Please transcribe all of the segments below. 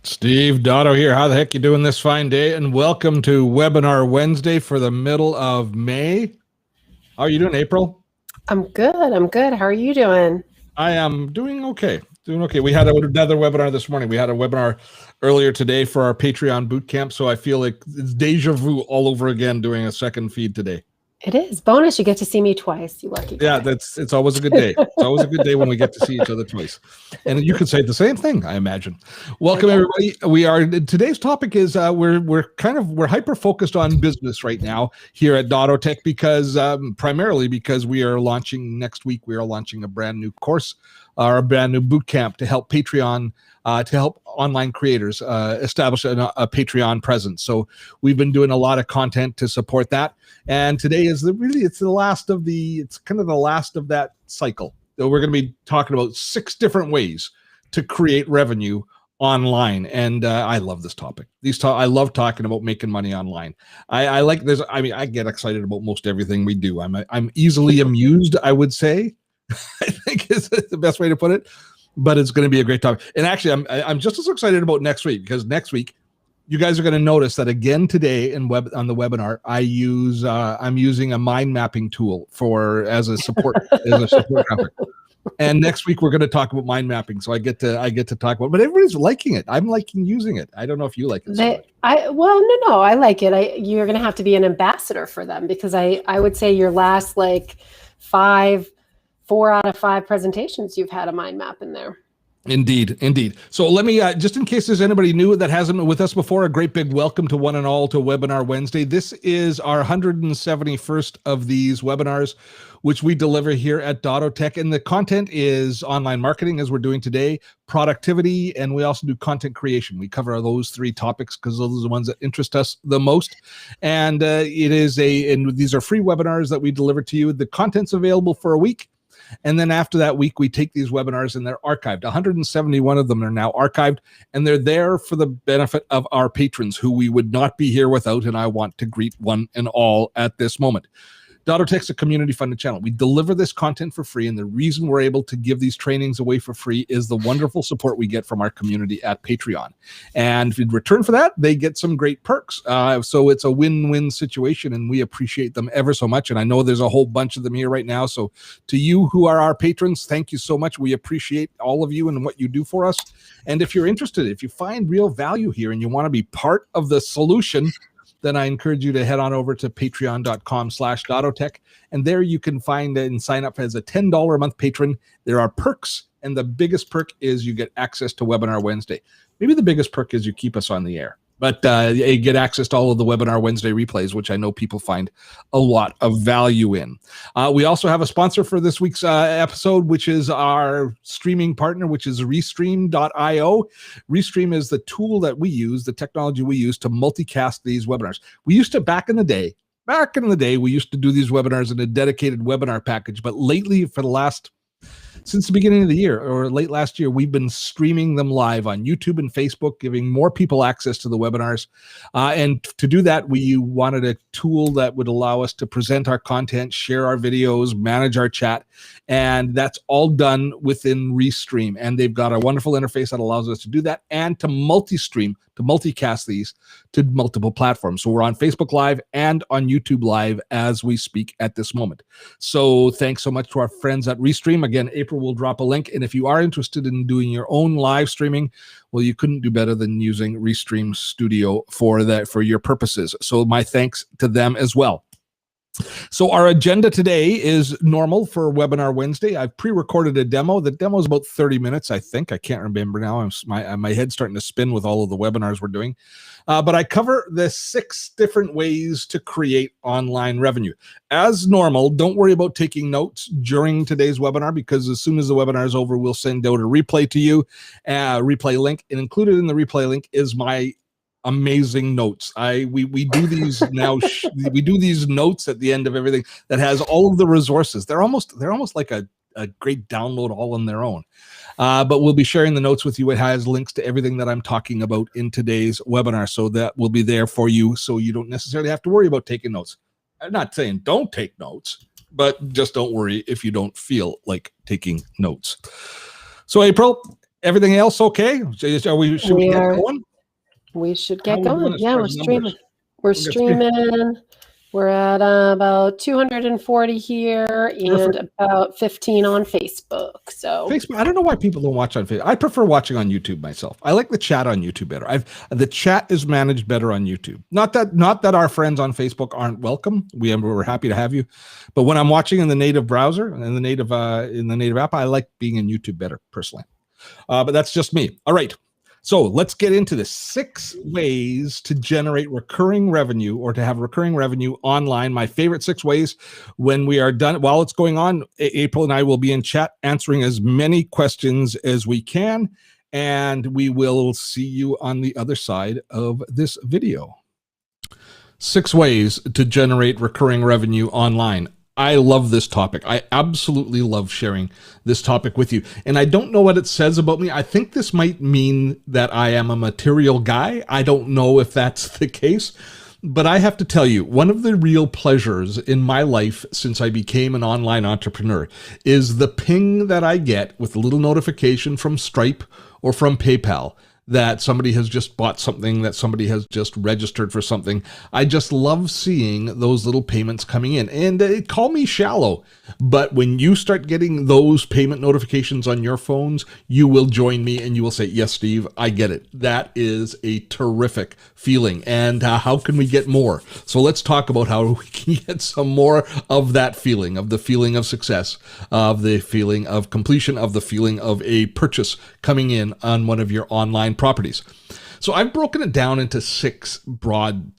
Steve Dotto here. How the heck you doing this fine day? And welcome to Webinar Wednesday for the middle of May. How are you doing, April? I'm good. How are you doing? I am doing okay. We had another webinar this morning. We had a webinar earlier today for our Patreon bootcamp, so I feel like it's deja vu all over again doing a second feed today. It is. Bonus, you get to see me twice, you lucky guy. Yeah, it's always a good day. It's always a good day when we get to see each other twice. And you could say the same thing, I imagine. Welcome, everybody. Today's topic is we're hyper focused on business right now here at Dotto Tech because primarily because we are launching next week. We are launching a brand new course, or a brand new boot camp to help Patreon. To help online creators establish a Patreon presence. So we've been doing a lot of content to support that. And today is it's the last of that cycle. So we're going to be talking about 6 different ways to create revenue online. And I love this topic. I love talking about making money online. I get excited about most everything we do. I'm easily amused, I would say. I think is the best way to put it. But it's going to be a great topic. And actually, I'm just as excited about next week, because next week you guys are going to notice that again today on the webinar, I'm using a mind mapping tool as a support graphic. And next week we're going to talk about mind mapping, so I get to talk about. But everybody's liking it. I'm liking using it. I don't know if you like it. I like it. You're going to have to be an ambassador for them, because I would say your last 4 out of 5 presentations you've had a mind map in there. Indeed. So let me, just in case there's anybody new that hasn't been with us before, a great big welcome to one and all to Webinar Wednesday. This is our 171st of these webinars, which we deliver here at Dotto Tech. And the content is online marketing, as we're doing today, productivity, and we also do content creation. We cover those 3 topics because those are the ones that interest us the most. And these are free webinars that we deliver to you. The content's available for a week. And then after that week, we take these webinars and they're archived. 171 of them are now archived, and they're there for the benefit of our patrons who we would not be here without. And I want to greet one and all at this moment. Dotto Tech's a community-funded channel. We deliver this content for free, and the reason we're able to give these trainings away for free is the wonderful support we get from our community at Patreon. And in return for that, they get some great perks. So it's a win-win situation, and we appreciate them ever so much. And I know there's a whole bunch of them here right now. So to you who are our patrons, thank you so much. We appreciate all of you and what you do for us. And if you're interested, if you find real value here and you want to be part of the solution, then I encourage you to head on over to patreon.com/DottoTech. And there you can find and sign up as a $10 a month patron. There are perks, and the biggest perk is you get access to Webinar Wednesday. Maybe the biggest perk is you keep us on the air. But you get access to all of the Webinar Wednesday replays, which I know people find a lot of value in. We also have a sponsor for this week's episode, which is our streaming partner, which is Restream.io. Restream is the tool that we use, the technology we use to multicast these webinars. We used to, back in the day, we used to do these webinars in a dedicated webinar package. But lately, since the beginning of the year or late last year, we've been streaming them live on YouTube and Facebook, giving more people access to the webinars. And to do that, we wanted a tool that would allow us to present our content, share our videos, manage our chat. And that's all done within Restream. And they've got a wonderful interface that allows us to do that and to multi-stream, to multicast these to multiple platforms. So we're on Facebook Live and on YouTube Live as we speak at this moment. So thanks so much to our friends at Restream. Again, April will drop a link. And if you are interested in doing your own live streaming, well, you couldn't do better than using Restream Studio for your purposes. So my thanks to them as well. So our agenda today is normal for Webinar Wednesday. I've pre-recorded a demo. The demo is about 30 minutes, I think. I can't remember now. My head's starting to spin with all of the webinars we're doing. But I cover the 6 different ways to create online revenue. As normal, don't worry about taking notes during today's webinar, because as soon as the webinar is over, we'll send out a replay to you, replay link. And included in the replay link is my amazing notes. We do these now. We do these notes at the end of everything that has all of the resources. They're almost like a great download all on their own. But we'll be sharing the notes with you. It has links to everything that I'm talking about in today's webinar, so that will be there for you, so you don't necessarily have to worry about taking notes. I'm not saying don't take notes, but just don't worry if you don't feel like taking notes. So April, Everything else okay? Should we We get are. going? We should How get are we doing going. as Yeah, far we're as numbers? streaming. We're We'll get streaming. streaming. We're at about 240 here and Perfect. about 15 on Facebook. So Facebook. I don't know why people don't watch on Facebook. I prefer watching on YouTube myself. I like the chat on YouTube better. The chat is managed better on YouTube. Not that our friends on Facebook aren't welcome. We're happy to have you, but when I'm watching in the native browser and in the native app, I like being in YouTube better personally. But that's just me. All right. So let's get into the 6 ways to generate recurring revenue or to have recurring revenue online. My favorite 6 ways. When we are done, while it's going on, April and I will be in chat answering as many questions as we can. And we will see you on the other side of this video. 6 ways to generate recurring revenue online. I love this topic. I absolutely love sharing this topic with you. And I don't know what it says about me. I think this might mean that I am a material guy. I don't know if that's the case. But I have to tell you, one of the real pleasures in my life since I became an online entrepreneur is the ping that I get with a little notification from Stripe or from PayPal that somebody has just bought something, that somebody has just registered for something. I just love seeing those little payments coming in. And call me shallow, but when you start getting those payment notifications on your phones, you will join me and you will say, yes, Steve, I get it. That is a terrific feeling. And how can we get more? So let's talk about how we can get some more of that feeling, of the feeling of success, of the feeling of completion, of the feeling of a purchase coming in on one of your online properties. So I've broken it down into 6 broad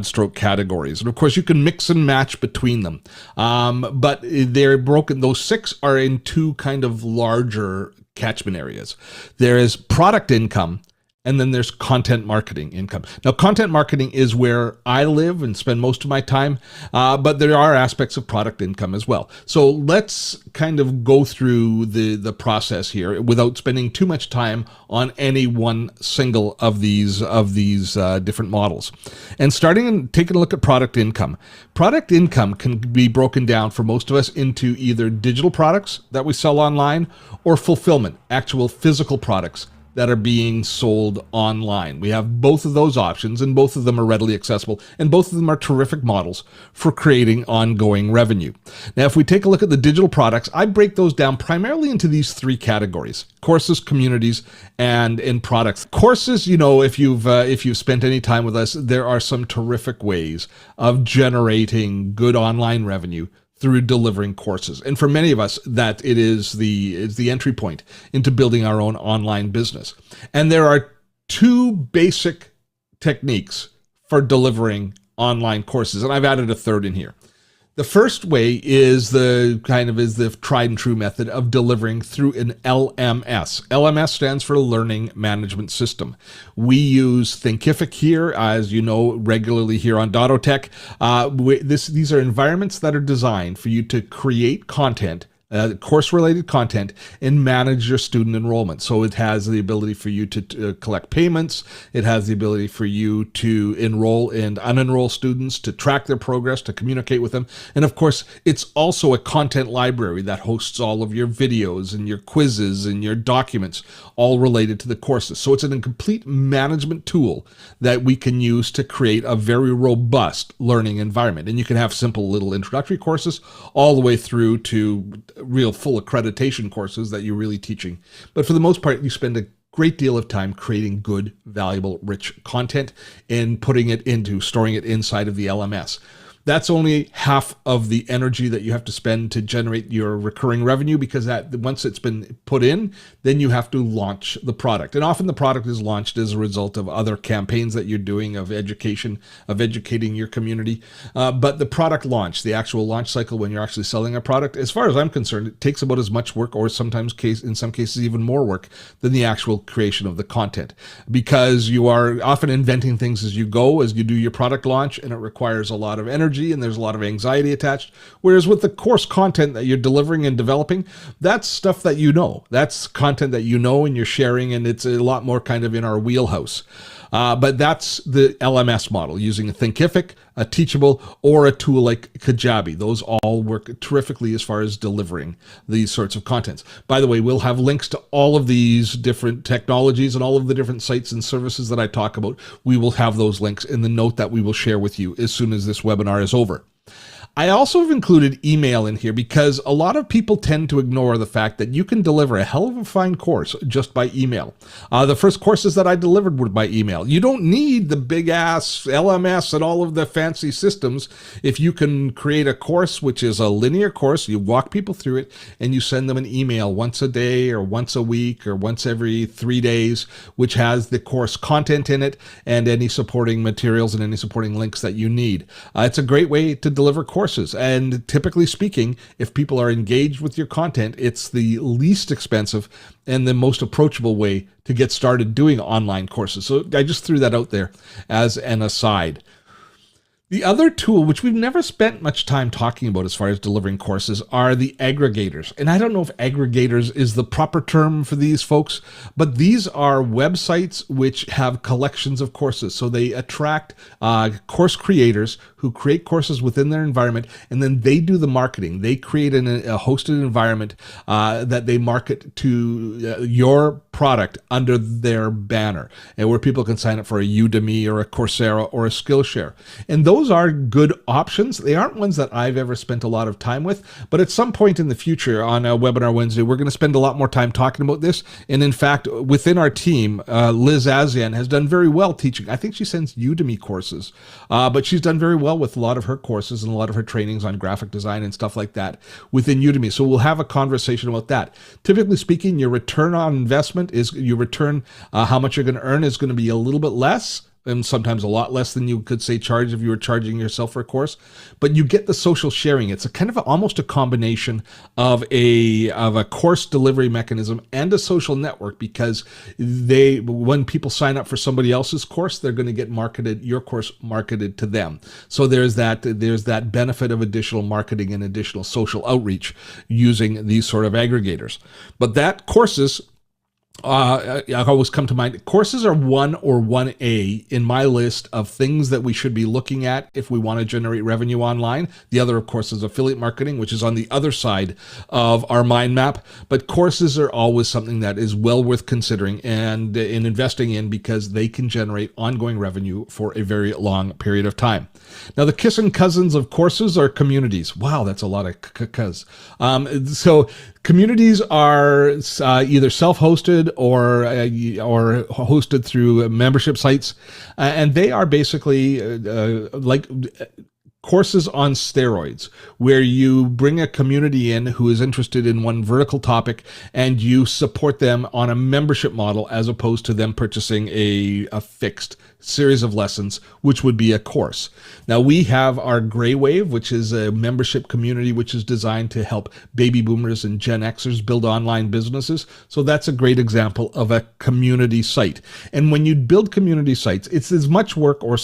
stroke categories. And of course you can mix and match between them. But they're broken. Those 6 are in 2 kind of larger catchment areas. There is product income, and then there's content marketing income. Now, content marketing is where I live and spend most of my time, but there are aspects of product income as well. So let's kind of go through the process here without spending too much time on any one single of these different models. And starting and taking a look at product income. Product income can be broken down for most of us into either digital products that we sell online or fulfillment, actual physical products that are being sold online. We have both of those options, and both of them are readily accessible, and both of them are terrific models for creating ongoing revenue. Now, if we take a look at the digital products, I break those down primarily into these 3 categories: courses, communities, and in products. Courses, if you've spent any time with us, there are some terrific ways of generating good online revenue through delivering courses. And for many of us, that it is the entry point into building our own online business. And there are 2 basic techniques for delivering online courses. And I've added a third in here. The first way is the tried and true method of delivering through an LMS. LMS stands for Learning Management System. We use Thinkific here, as you know, regularly here on Dottotech. These are environments that are designed for you to create content, course-related content, and manage your student enrollment. So it has the ability for you to collect payments. It has the ability for you to enroll and unenroll students, to track their progress, to communicate with them. And of course, it's also a content library that hosts all of your videos and your quizzes and your documents, all related to the courses. So it's a complete management tool that we can use to create a very robust learning environment. And you can have simple little introductory courses all the way through to real full accreditation courses that you're really teaching. But for the most part, you spend a great deal of time creating good, valuable, rich content and storing it inside of the LMS. That's only half of the energy that you have to spend to generate your recurring revenue, because that once it's been put in, then you have to launch the product. And often the product is launched as a result of other campaigns that you're doing of education, of educating your community. But the product launch, the actual launch cycle when you're actually selling a product, as far as I'm concerned, it takes about as much work, or in some cases even more work, than the actual creation of the content, because you are often inventing things as you go, as you do your product launch, and it requires a lot of energy and there's a lot of anxiety attached. Whereas with the course content that you're delivering and developing, that's stuff that you know. That's content that you know and you're sharing, and it's a lot more kind of in our wheelhouse. But that's the LMS model, using a Thinkific, a Teachable, or a tool like Kajabi. Those all work terrifically as far as delivering these sorts of contents. By the way, we'll have links to all of these different technologies and all of the different sites and services that I talk about. We will have those links in the note that we will share with you as soon as this webinar is over. I also have included email in here because a lot of people tend to ignore the fact that you can deliver a hell of a fine course just by email. The first courses that I delivered were by email. You don't need the big ass LMS and all of the fancy systems. If you can create a course, which is a linear course, you walk people through it and you send them an email once a day or once a week or once every 3 days, which has the course content in it and any supporting materials and any supporting links that you need. It's a great way to deliver courses. And typically speaking, if people are engaged with your content, it's the least expensive and the most approachable way to get started doing online courses. So I just threw that out there as an aside. The other tool, which we've never spent much time talking about as far as delivering courses, are the aggregators. And I don't know if aggregators is the proper term for these folks, but these are websites which have collections of courses. So they attract course creators who create courses within their environment, and then they do the marketing. They create a hosted environment that they market to your product under their banner, and where people can sign up for a Udemy or a Coursera or a Skillshare. And those are good options. They aren't ones that I've ever spent a lot of time with, but at some point in the future on a Webinar Wednesday, we're going to spend a lot more time talking about this. And in fact, within our team, Liz Azian has done very well teaching. I think she sends Udemy courses, but she's done very well with a lot of her courses and a lot of her trainings on graphic design and stuff like that within Udemy. So we'll have a conversation about that. Typically speaking, your return on investment is your return, how much you're going to earn is going to be a little bit less, and sometimes a lot less than you could say charge if you were charging yourself for a course, but you get the social sharing. It's a kind of almost a combination of a course delivery mechanism and a social network, because when people sign up for somebody else's course, they're going to get your course marketed to them. So there's that benefit of additional marketing and additional social outreach using these sort of aggregators. But that courses, I always come to mind, courses are 1 or 1A in my list of things that we should be looking at if we want to generate revenue online. The other, of course, is affiliate marketing, which is on the other side of our mind map. But courses are always something that is well worth considering and in investing in, because they can generate ongoing revenue for a very long period of time. Now, the kissing cousins of courses are communities. Wow, that's a lot of cuz. So communities are either self-hosted or hosted through membership sites, and they are basically like courses on steroids, where you bring a community in who is interested in one vertical topic and you support them on a membership model as opposed to them purchasing a fixed series of lessons, which would be a course. Now, we have our Gray Wave, which is a membership community which is designed to help baby boomers and Gen Xers build online businesses. So that's a great example of a community site. And when you build community sites, it's as much work, or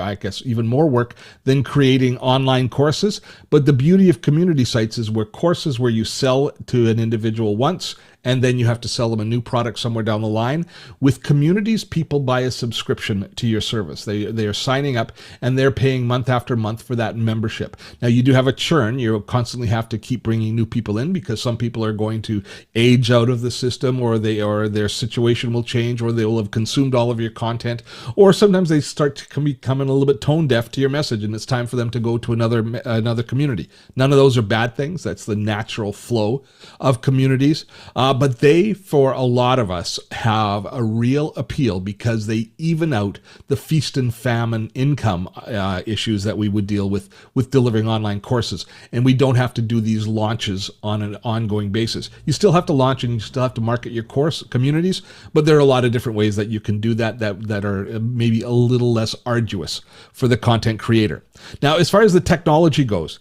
I guess even more work, than creating online courses. But the beauty of community sites is courses where you sell to an individual once, and then you have to sell them a new product somewhere down the line. With communities, people buy a subscription to your service. They are signing up and they're paying month after month for that membership. Now, you do have a churn. You constantly have to keep bringing new people in, because some people are going to age out of the system, or their situation will change, or they will have consumed all of your content, or sometimes they start to becoming a little bit tone deaf to your message, and it's time for them to go to another community. None of those are bad things. That's the natural flow of communities. But they, for a lot of us, have a real appeal because they even out the feast and famine income issues that we would deal with delivering online courses. And we don't have to do these launches on an ongoing basis. You still have to launch and you still have to market your course communities, but there are a lot of different ways that you can do that are maybe a little less arduous for the content creator. Now, as far as the technology goes,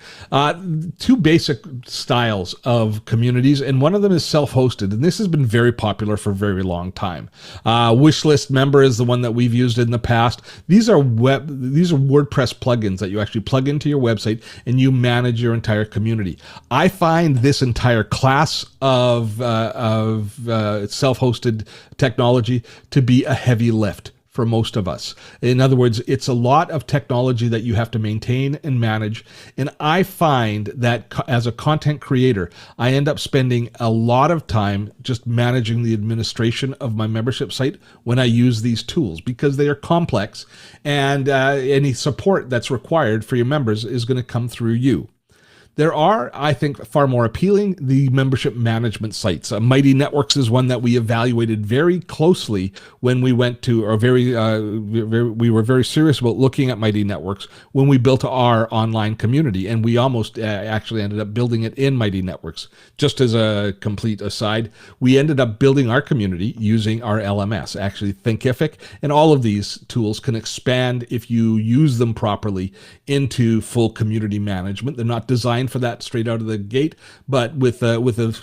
two basic styles of communities, and one of them is self-hosted, and this has been very popular for a very long time. Wishlist Member is the one that we've used in the past. These are WordPress plugins that you actually plug into your website and you manage your entire community. I find this entire class of self-hosted technology to be a heavy lift for most of us. In other words, it's a lot of technology that you have to maintain and manage. And I find that as a content creator, I end up spending a lot of time just managing the administration of my membership site when I use these tools, because they are complex, and any support that's required for your members is going to come through you. There are, I think, far more appealing, the membership management sites. Mighty Networks is one that we evaluated very closely when we went to, or we were very serious about looking at Mighty Networks when we built our online community, and we almost actually ended up building it in Mighty Networks. Just as a complete aside, we ended up building our community using our LMS, actually Thinkific, and all of these tools can expand if you use them properly into full community management. They're not designed for that straight out of the gate, but with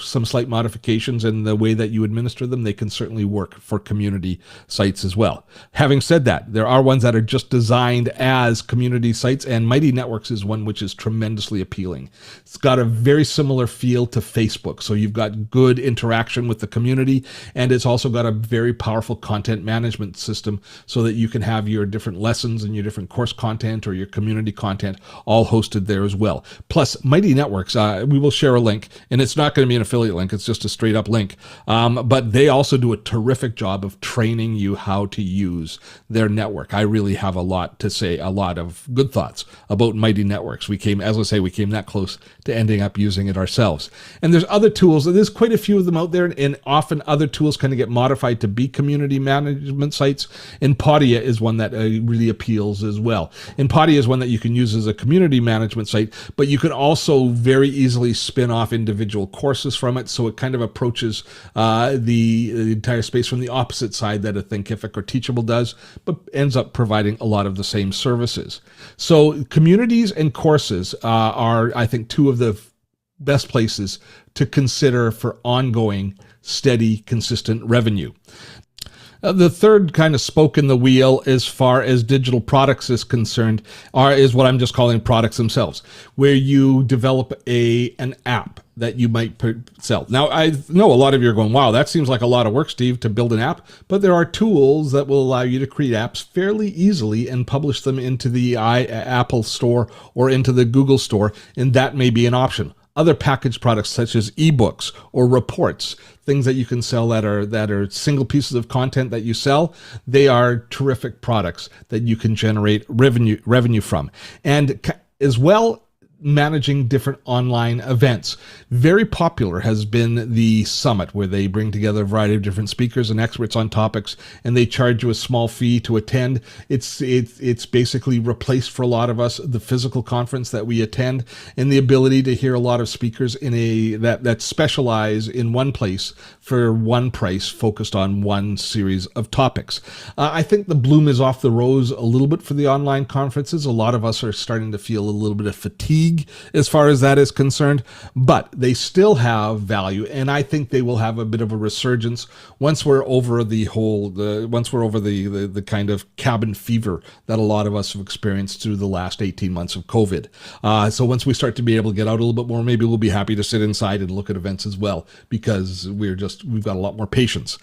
some slight modifications in the way that you administer them, they can certainly work for community sites as well. Having said that, there are ones that are just designed as community sites, and Mighty Networks is one which is tremendously appealing. It's got a very similar feel to Facebook, so you've got good interaction with the community, and it's also got a very powerful content management system so that you can have your different lessons and your different course content or your community content all hosted there as well. Plus, Mighty Networks, we will share a link, and it's not going to be an affiliate link, it's just a straight up link. But they also do a terrific job of training you how to use their network. I really have a lot to say, a lot of good thoughts about Mighty Networks. We came that close to ending up using it ourselves. And there's other tools, there's quite a few of them out there, and often other tools kind of get modified to be community management sites. And Podia is one that really appeals as well. And Podia is one that you can use as a community management site, but you can also very easily spin off individual courses from it, so it kind of approaches the entire space from the opposite side that a Thinkific or Teachable does, but ends up providing a lot of the same services. So communities and courses are, I think, two of the best places to consider for ongoing, steady, consistent revenue. The third kind of spoke in the wheel as far as digital products is concerned is what I'm just calling products themselves, where you develop an app that you might sell. Now, I know a lot of you are going, wow, that seems like a lot of work, Steve, to build an app, but there are tools that will allow you to create apps fairly easily and publish them into the Apple Store or into the Google Store, and that may be an option. Other packaged products such as ebooks or reports, things that you can sell that are single pieces of content that you sell, they are terrific products that you can generate revenue from. And as well, managing different online events. Very popular has been the Summit, where they bring together a variety of different speakers and experts on topics, and they charge you a small fee to attend. It's basically replaced for a lot of us the physical conference that we attend, and the ability to hear a lot of speakers that specialize in one place for one price, focused on one series of topics. I think the bloom is off the rose a little bit for the online conferences. A lot of us are starting to feel a little bit of fatigue as far as that is concerned, but they still have value, and I think they will have a bit of a resurgence once we're over the kind of cabin fever that a lot of us have experienced through the last 18 months of COVID. So once we start to be able to get out a little bit more, maybe we'll be happy to sit inside and look at events as well, because we've got a lot more patience.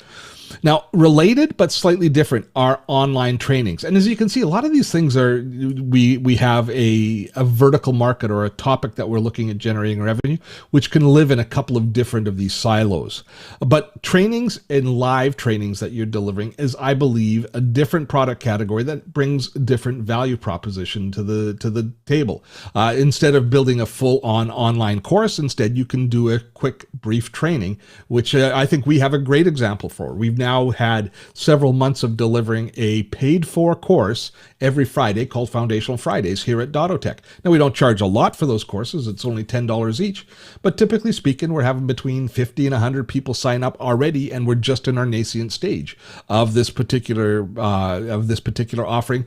Now, related but slightly different are online trainings. And as you can see, a lot of these things are, we have a vertical market or a topic that we're looking at generating revenue, which can live in a couple of different of these silos. But trainings and live trainings that you're delivering is, I believe, a different product category that brings a different value proposition to the table. Instead of building a full-on online course, instead you can do a quick, brief training, which I think we have a great example for. We've now had several months of delivering a paid-for course every Friday called Foundational Fridays here at Dottotech. Now, we don't charge a lot for those courses. It's only $10 each. But typically speaking, we're having between 50 and 100 people sign up already, and we're just in our nascent stage of this particular offering.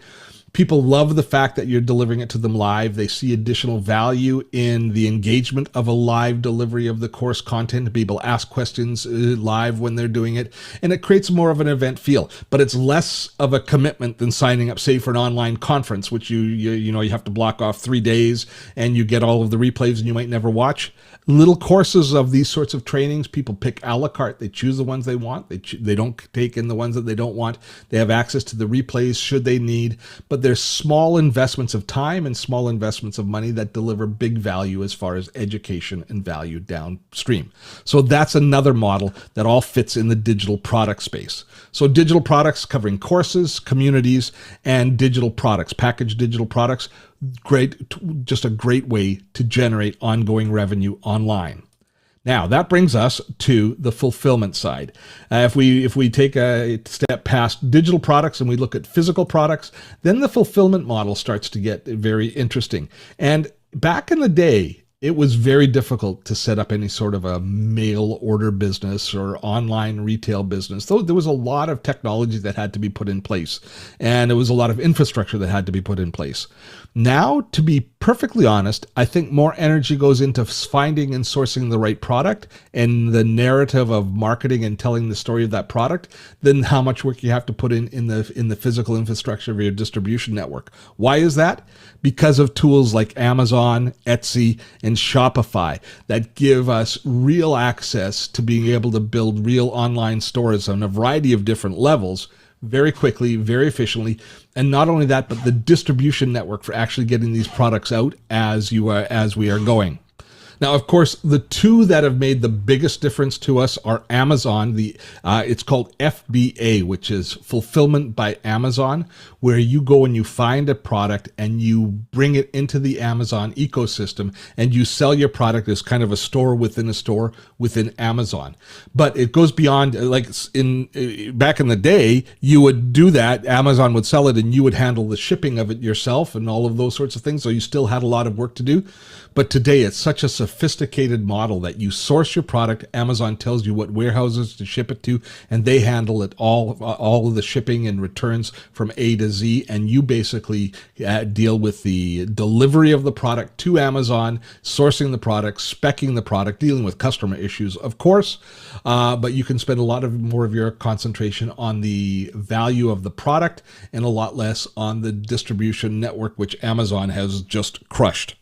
People love the fact that you're delivering it to them live. They see additional value in the engagement of a live delivery of the course content, to be able to ask questions live when they're doing it. And it creates more of an event feel, but it's less of a commitment than signing up, say, for an online conference, which you have to block off 3 days and you get all of the replays and you might never watch. Little courses of these sorts of trainings, people pick a la carte. They choose the ones they want. They don't take in the ones that they don't want. They have access to the replays should they need, but there's small investments of time and small investments of money that deliver big value as far as education and value downstream. So that's another model that all fits in the digital product space. So digital products covering courses, communities, and digital products, packaged digital products. Just a great way to generate ongoing revenue online. Now, that brings us to the fulfillment side. If we take a step past digital products and we look at physical products, then the fulfillment model starts to get very interesting. And back in the day, it was very difficult to set up any sort of a mail order business or online retail business. Though there was a lot of technology that had to be put in place, and there was a lot of infrastructure that had to be put in place. Now, to be perfectly honest, I think more energy goes into finding and sourcing the right product and the narrative of marketing and telling the story of that product than how much work you have to put in the physical infrastructure of your distribution network. Why is that? Because of tools like Amazon, Etsy, and Shopify that give us real access to being able to build real online stores on a variety of different levels very quickly, very efficiently. And not only that, but the distribution network for actually getting these products out as we are going. Now, of course, the two that have made the biggest difference to us are Amazon. It's called FBA, which is Fulfillment by Amazon, where you go and you find a product and you bring it into the Amazon ecosystem and you sell your product as kind of a store within Amazon. But it goes beyond, like back in the day, you would do that, Amazon would sell it and you would handle the shipping of it yourself and all of those sorts of things. So you still had a lot of work to do. But today it's such a sophisticated model that you source your product, Amazon tells you what warehouses to ship it to, and they handle it all of the shipping and returns from A to Z, and you basically deal with the delivery of the product to Amazon, sourcing the product, speccing the product, dealing with customer issues, of course, but you can spend a lot more of your concentration on the value of the product and a lot less on the distribution network, which Amazon has just crushed.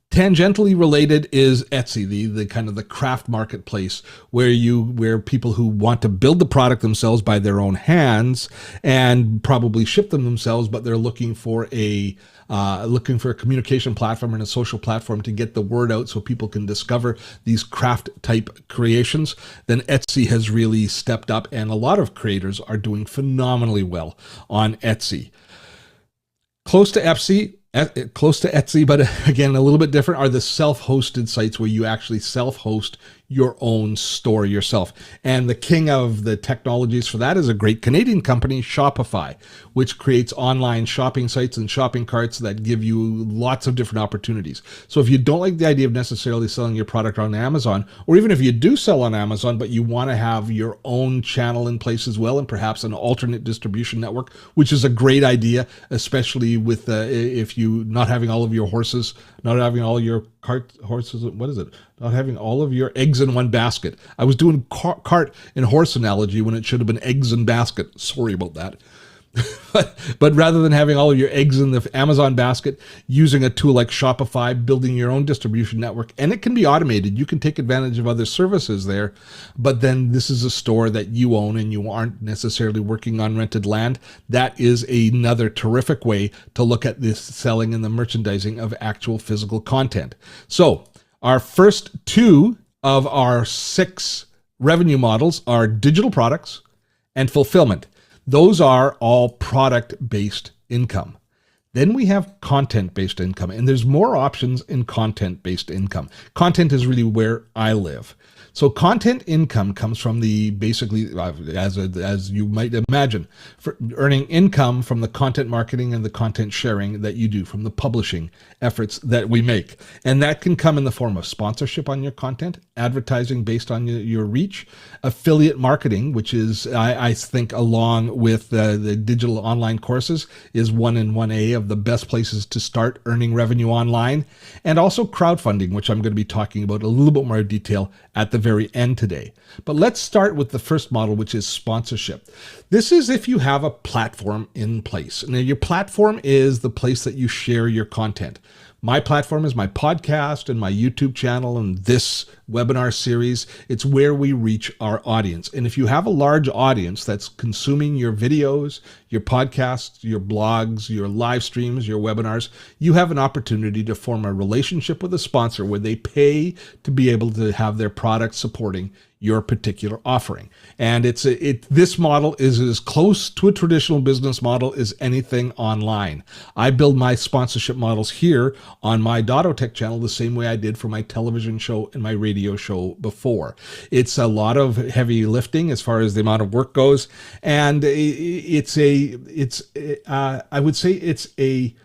Tangentially related is Etsy, the kind of the craft marketplace where people who want to build the product themselves by their own hands and probably ship them themselves, but they're looking for a communication platform and a social platform to get the word out so people can discover these craft type creations. Then Etsy has really stepped up, and a lot of creators are doing phenomenally well on Etsy. Close to Etsy, but again, a little bit different, are the self-hosted sites where you actually self-host your own store yourself. And the king of the technologies for that is a great Canadian company, Shopify, which creates online shopping sites and shopping carts that give you lots of different opportunities. So if you don't like the idea of necessarily selling your product on Amazon, or even if you do sell on Amazon, but you want to have your own channel in place as well, and perhaps an alternate distribution network, which is a great idea, especially with if you not having all of your horses, not having all your not having all of your eggs in one basket. I was doing cart and horse analogy when it should have been eggs in basket. Sorry about that. But rather than having all of your eggs in the Amazon basket, using a tool like Shopify, building your own distribution network, and it can be automated. You can take advantage of other services there, but then this is a store that you own and you aren't necessarily working on rented land. That is another terrific way to look at this selling and the merchandising of actual physical content. So our first two of our 6 revenue models are digital products and fulfillment. Those are all product-based income. Then we have content-based income, and there's more options in content-based income. Content is really where I live. So content income comes from the basically, as you might imagine, for earning income from the content marketing and the content sharing that you do, from the publishing efforts that we make. And that can come in the form of sponsorship on your content, advertising based on your reach, affiliate marketing, which is, I think, along with the digital online courses, is 1 and 1A of the best places to start earning revenue online, and also crowdfunding, which I'm going to be talking about a little bit more detail at the very end today. But let's start with the first model, which is sponsorship. This is if you have a platform in place. Now, your platform is the place that you share your content. My platform is my podcast and my YouTube channel and this webinar series. It's where we reach our audience. And if you have a large audience that's consuming your videos, your podcasts, your blogs, your live streams, your webinars, you have an opportunity to form a relationship with a sponsor where they pay to be able to have their product supporting your particular offering. And this model is as close to a traditional business model as anything online. I build my sponsorship models here on my Dottotech channel the same way I did for my television show and my radio show before. It's a lot of heavy lifting as far as the amount of work goes, and I would say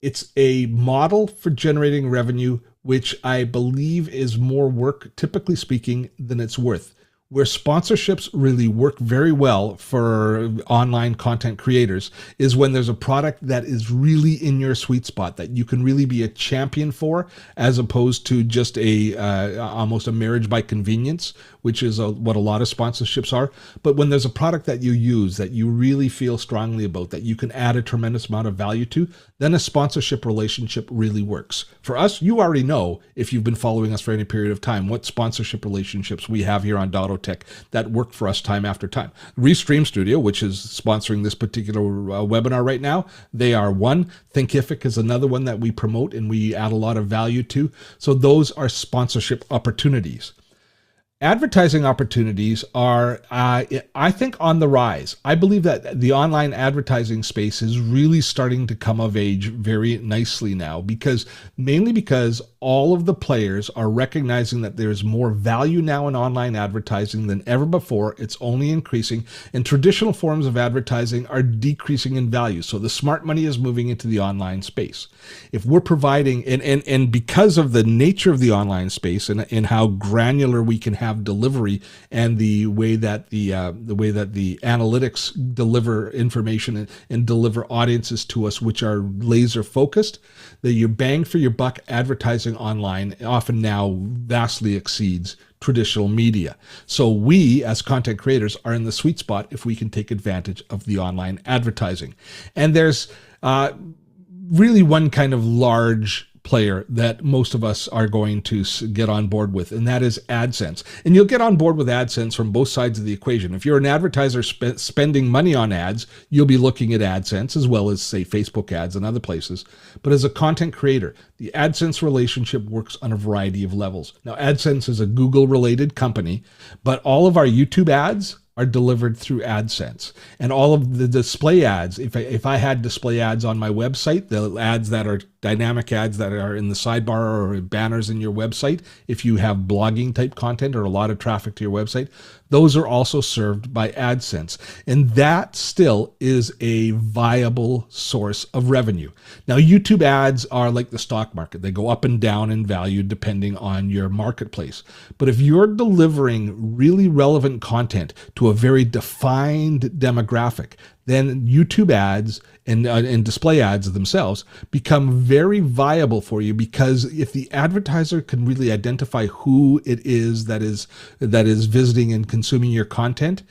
it's a model for generating revenue, which I believe is more work, typically speaking, than it's worth. Where sponsorships really work very well for online content creators is when there's a product that is really in your sweet spot, that you can really be a champion for, as opposed to just almost a marriage by convenience, which is what a lot of sponsorships are. But when there's a product that you use, that you really feel strongly about, that you can add a tremendous amount of value to, then a sponsorship relationship really works. For us, you already know, if you've been following us for any period of time, what sponsorship relationships we have here on Dottotech that work for us time after time. Restream Studio, which is sponsoring this particular webinar right now, they are one. Thinkific is another one that we promote and we add a lot of value to. So those are sponsorship opportunities. Advertising opportunities are, I think, on the rise. I believe that the online advertising space is really starting to come of age very nicely now, mainly because all of the players are recognizing that there's more value now in online advertising than ever before. It's only increasing, and traditional forms of advertising are decreasing in value. So the smart money is moving into the online space. If we're providing, and because of the nature of the online space and how granular we can have delivery, and the way that the analytics deliver information and deliver audiences to us, which are laser focused, that your bang for your buck advertising online often now vastly exceeds traditional media. So we, as content creators, are in the sweet spot if we can take advantage of the online advertising. And there's really one kind of large player that most of us are going to get on board with, and that is AdSense. And you'll get on board with AdSense from both sides of the equation. If you're an advertiser spending money on ads, you'll be looking at AdSense as well as, say, Facebook ads and other places. But as a content creator, the AdSense relationship works on a variety of levels. Now, AdSense is a Google-related company, but all of our YouTube ads are delivered through AdSense. And all of the display ads, if I had display ads on my website, the ads that are dynamic ads that are in the sidebar or banners in your website, if you have blogging type content or a lot of traffic to your website, those are also served by AdSense. And that still is a viable source of revenue. Now, YouTube ads are like the stock market. They go up and down in value depending on your marketplace. But if you're delivering really relevant content to a very defined demographic, then YouTube ads and display ads themselves become very viable for you, because if the advertiser can really identify who it is that is visiting and consuming your content,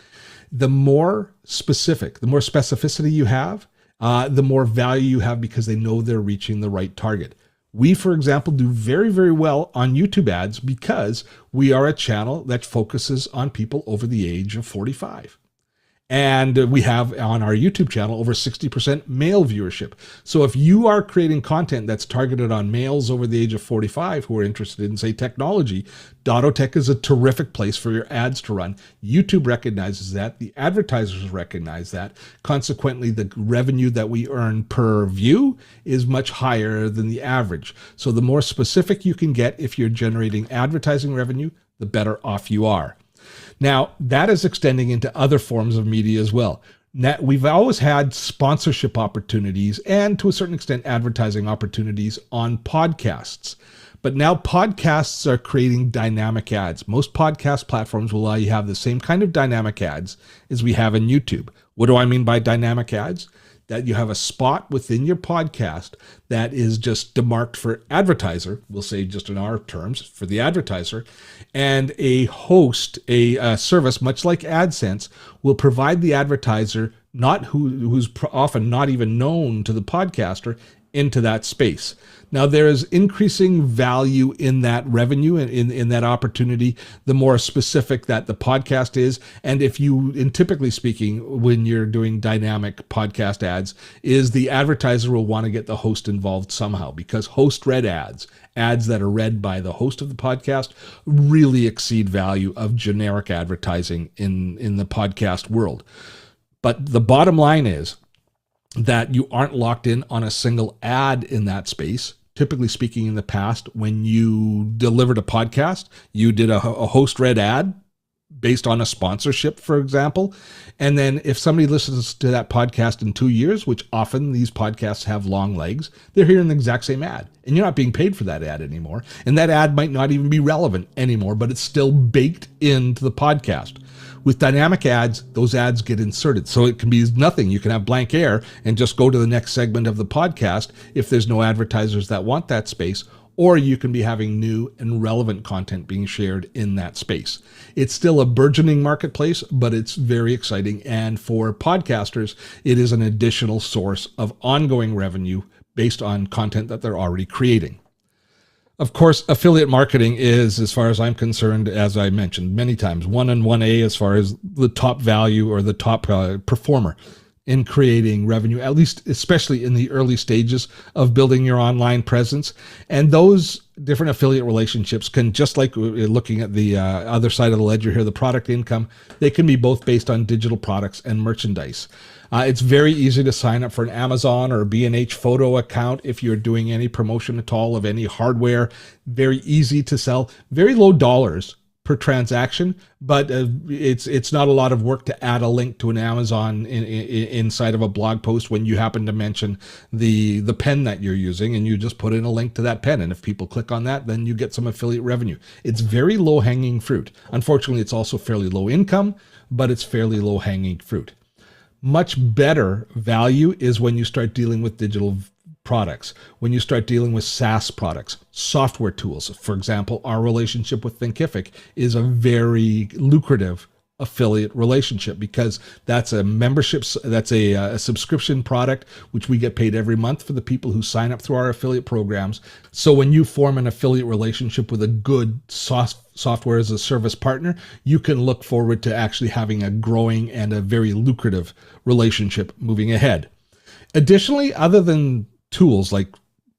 the more specificity you have, the more value you have, because they know they're reaching the right target. We, for example, do very, very well on YouTube ads because we are a channel that focuses on people over the age of 45. And we have on our YouTube channel over 60% male viewership. So if you are creating content that's targeted on males over the age of 45 who are interested in, say, technology, Dottotech is a terrific place for your ads to run. YouTube recognizes that. The advertisers recognize that. Consequently, the revenue that we earn per view is much higher than the average. So the more specific you can get if you're generating advertising revenue, the better off you are. Now, that is extending into other forms of media as well. Now, we've always had sponsorship opportunities and, to a certain extent, advertising opportunities on podcasts. But now podcasts are creating dynamic ads. Most podcast platforms will allow you to have the same kind of dynamic ads as we have in YouTube. What do I mean by dynamic ads? That you have a spot within your podcast that is just demarked for advertiser, we'll say just in our terms, for the advertiser, and a host, a service, much like AdSense, will provide the advertiser, who's often not even known to the podcaster, into that space. Now, there is increasing value in that revenue and in that opportunity, the more specific that the podcast is. And typically speaking, when you're doing dynamic podcast ads, is the advertiser will want to get the host involved somehow, because host-read ads that are read by the host of the podcast, really exceed value of generic advertising in the podcast world. But the bottom line is that you aren't locked in on a single ad in that space. Typically speaking, in the past, when you delivered a podcast, you did a host-read ad based on a sponsorship, for example. And then if somebody listens to that podcast in 2 years, which often these podcasts have long legs, they're hearing the exact same ad. And you're not being paid for that ad anymore. And that ad might not even be relevant anymore, but it's still baked into the podcast. With dynamic ads, those ads get inserted. So it can be nothing. You can have blank air and just go to the next segment of the podcast if there's no advertisers that want that space, or you can be having new and relevant content being shared in that space. It's still a burgeoning marketplace, but it's very exciting. And for podcasters, it is an additional source of ongoing revenue based on content that they're already creating. Of course, affiliate marketing is, as far as I'm concerned, as I mentioned many times, 1 and 1A as far as the top value or the top performer in creating revenue, at least especially in the early stages of building your online presence. And those different affiliate relationships can, just like looking at the other side of the ledger here, the product income, they can be both based on digital products and merchandise. It's very easy to sign up for an Amazon or a B&H photo account if you're doing any promotion at all of any hardware. Very easy to sell, very low dollars per transaction, but it's not a lot of work to add a link to an Amazon inside of a blog post when you happen to mention the pen that you're using, and you just put in a link to that pen. And if people click on that, then you get some affiliate revenue. It's very low hanging fruit. Unfortunately, it's also fairly low income, but it's fairly low hanging fruit. Much better value is when you start dealing with digital products, when you start dealing with SaaS products, software tools. For example, our relationship with Thinkific is a very lucrative affiliate relationship because that's a membership, that's a subscription product, which we get paid every month for the people who sign up through our affiliate programs. So when you form an affiliate relationship with a good software as a service partner, you can look forward to actually having a growing and a very lucrative relationship moving ahead. Additionally, other than tools like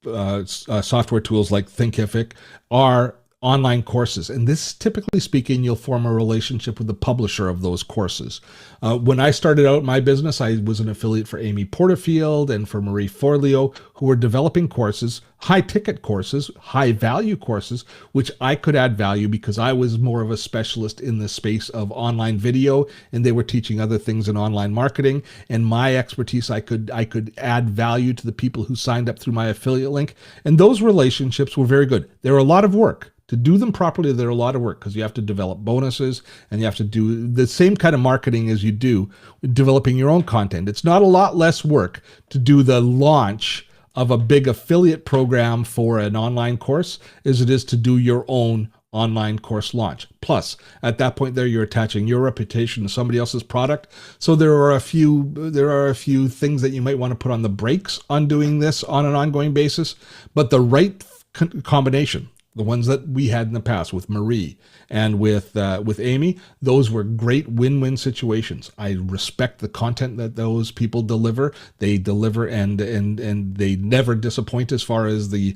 software tools like Thinkific, are online courses. And this, typically speaking, you'll form a relationship with the publisher of those courses. When I started out my business, I was an affiliate for Amy Porterfield and for Marie Forleo, who were developing courses, high-ticket courses, high-value courses, which I could add value because I was more of a specialist in the space of online video, and they were teaching other things in online marketing. And my expertise, I could add value to the people who signed up through my affiliate link. And those relationships were very good. They were a lot of work. To do them properly, they're a lot of work because you have to develop bonuses and you have to do the same kind of marketing as you do developing your own content. It's not a lot less work to do the launch of a big affiliate program for an online course as it is to do your own online course launch. Plus, at that point there, you're attaching your reputation to somebody else's product. So there are a few things that you might want to put on the brakes on doing this on an ongoing basis, but the right combination, the ones that we had in the past with Marie and with Amy, those were great win-win situations. I respect the content that those people deliver. They deliver and they never disappoint as far as the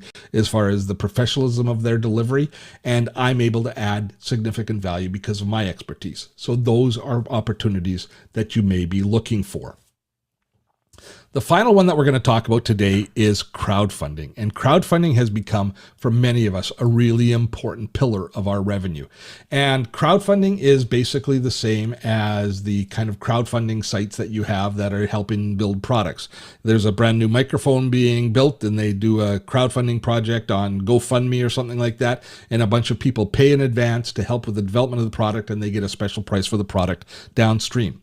professionalism of their delivery. And I'm able to add significant value because of my expertise. So those are opportunities that you may be looking for. The final one that we're going to talk about today is crowdfunding. And crowdfunding has become, for many of us, a really important pillar of our revenue. And crowdfunding is basically the same as the kind of crowdfunding sites that you have that are helping build products. There's a brand new microphone being built, and they do a crowdfunding project on GoFundMe or something like that. And a bunch of people pay in advance to help with the development of the product, and they get a special price for the product downstream.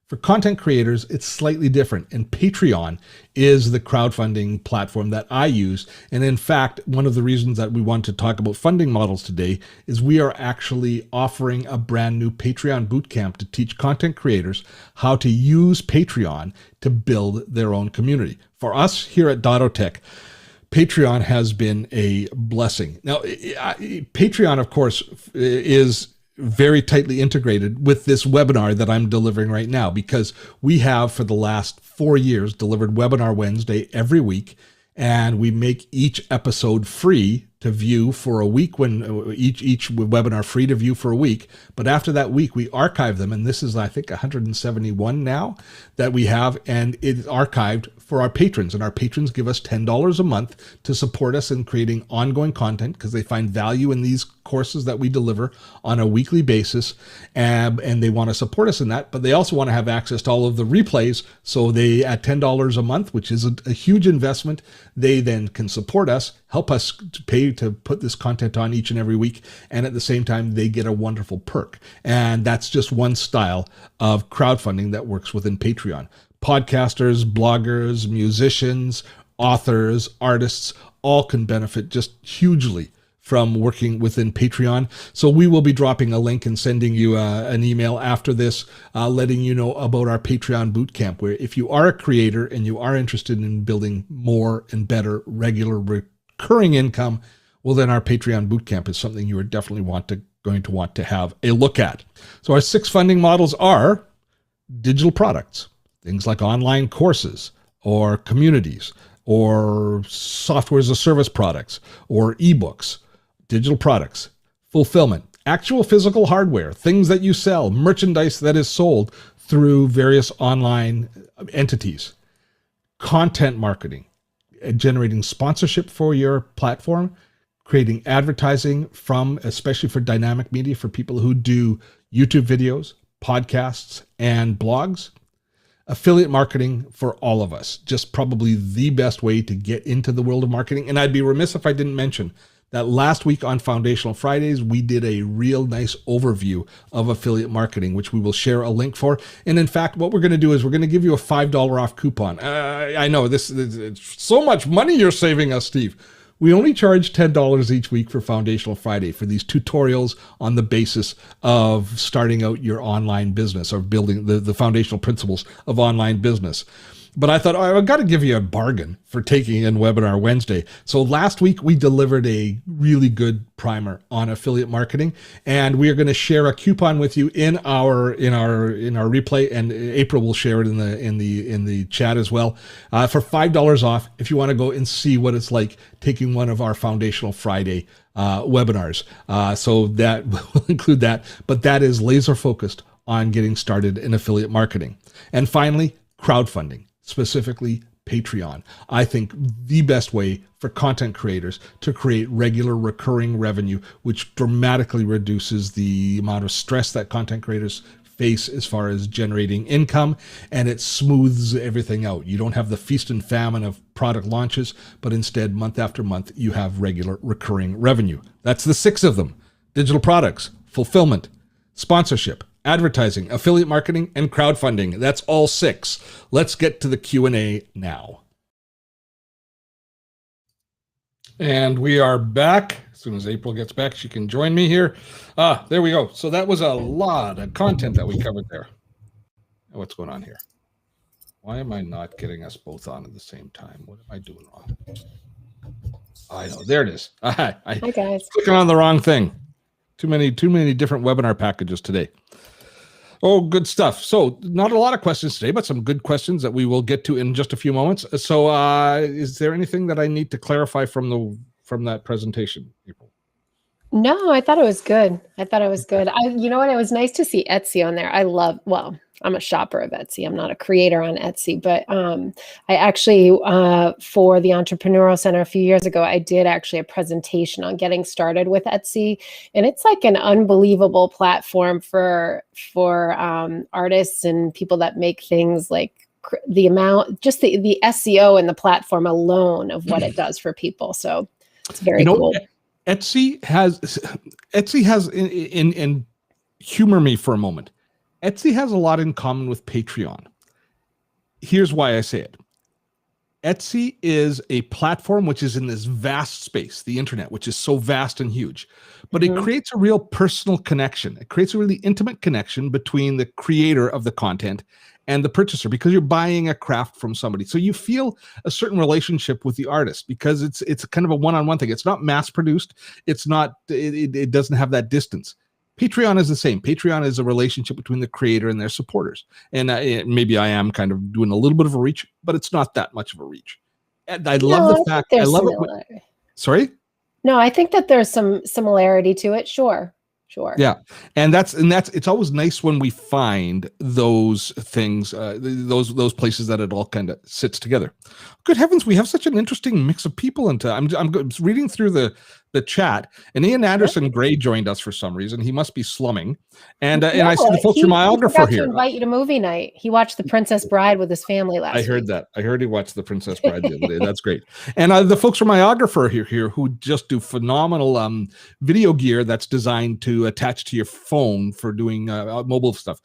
For content creators, it's slightly different, and Patreon is the crowdfunding platform that I use. And in fact, one of the reasons that we want to talk about funding models today is we are actually offering a brand new Patreon bootcamp to teach content creators how to use Patreon to build their own community. For us here at Dottotech, Patreon has been a blessing. Now, Patreon, of course, is very tightly integrated with this webinar that I'm delivering right now, because we have for the last 4 years delivered Webinar Wednesday every week, and we make each episode free to view for a week, when each webinar free to view for a week. But after that week, we archive them, and this is, I think, 171 now that we have, and it's archived for our patrons. And our patrons give us $10 a month to support us in creating ongoing content, because they find value in these courses that we deliver on a weekly basis, and they want to support us in that. But they also want to have access to all of the replays. So they, at $10 a month, which is a huge investment, they then can support us, help us to pay to put this content on each and every week. And at the same time, they get a wonderful perk. And that's just one style of crowdfunding that works within Patreon. Podcasters, bloggers, musicians, authors, artists, all can benefit just hugely from working within Patreon. So we will be dropping a link and sending you an email after this, letting you know about our Patreon bootcamp, where if you are a creator and you are interested in building more and better regular recurring income, well, then our Patreon bootcamp is something you are definitely going to want to have a look at. So our 6 funding models are digital products, things like online courses or communities or software as a service products or ebooks. Digital products, fulfillment, actual physical hardware, things that you sell, merchandise that is sold through various online entities, content marketing, generating sponsorship for your platform, creating advertising especially for dynamic media, for people who do YouTube videos, podcasts, and blogs, affiliate marketing for all of us, just probably the best way to get into the world of marketing. And I'd be remiss if I didn't mention that last week on Foundational Fridays, we did a real nice overview of affiliate marketing, which we will share a link for. And in fact, what we're going to do is we're going to give you a $5 off coupon. I know it's so much money you're saving us, Steve. We only charge $10 each week for Foundational Friday for these tutorials on the basis of starting out your online business, or building the foundational principles of online business. But I thought, I've got to give you a bargain for taking in Webinar Wednesday. So last week we delivered a really good primer on affiliate marketing, and we are going to share a coupon with you in our replay, and April will share it in the chat as well, for $5 off if you want to go and see what it's like taking one of our Foundational Friday webinars. So that will include that, but that is laser focused on getting started in affiliate marketing. And finally, crowdfunding. Specifically Patreon. I think the best way for content creators to create regular recurring revenue, which dramatically reduces the amount of stress that content creators face as far as generating income, and it smooths everything out. You don't have the feast and famine of product launches, but instead, month after month, you have regular recurring revenue. That's the 6 of them: digital products, fulfillment, sponsorship, advertising, affiliate marketing, and crowdfunding. That's all 6. Let's get to the Q&A now. And we are back. As soon as April gets back, she can join me here. There we go. So that was a lot of content that we covered there. What's going on here? Why am I not getting us both on at the same time? What am I doing wrong? I know. There it is. Hi guys. Clicking on the wrong thing. Too many different webinar packages today. Oh, good stuff. So not a lot of questions today, but some good questions that we will get to in just a few moments. So is there anything that I need to clarify from that presentation, April? No, I thought it was good. You know what? It was nice to see Etsy on there. I love I'm a shopper of Etsy. I'm not a creator on Etsy, but I actually, for the Entrepreneurial Center a few years ago, I did actually a presentation on getting started with Etsy, and it's like an unbelievable platform for artists and people that make things. Like the amount, just the SEO and the platform alone of what it does for people. So it's very cool. Etsy has in humor me for a moment. Etsy has a lot in common with Patreon. Here's why I say it. Etsy is a platform which is in this vast space, the internet, which is so vast and huge, but it creates a real personal connection. It creates a really intimate connection between the creator of the content and the purchaser, because you're buying a craft from somebody. So you feel a certain relationship with the artist, because it's kind of a one-on-one thing. It's not mass produced. It's not, it doesn't have that distance. Patreon is the same. Patreon is a relationship between the creator and their supporters. And maybe I am kind of doing a little bit of a reach, but it's not that much of a reach. And I love the fact, I love it. Sorry? No, I think that there's some similarity to it. Sure. Yeah. And that's it's always nice when we find those things, those places that it all kind of sits together. Good heavens, we have such an interesting mix of people into. I'm reading through the chat, and Ian Anderson Gray joined us for some reason. He must be slumming. And I see the folks from Myographer here. To invite you to movie night. He watched The Princess Bride with his family last week. I heard that. I heard he watched The Princess Bride the other day. That's great. And the folks from Myographer here who just do phenomenal video gear that's designed to attach to your phone for doing mobile stuff.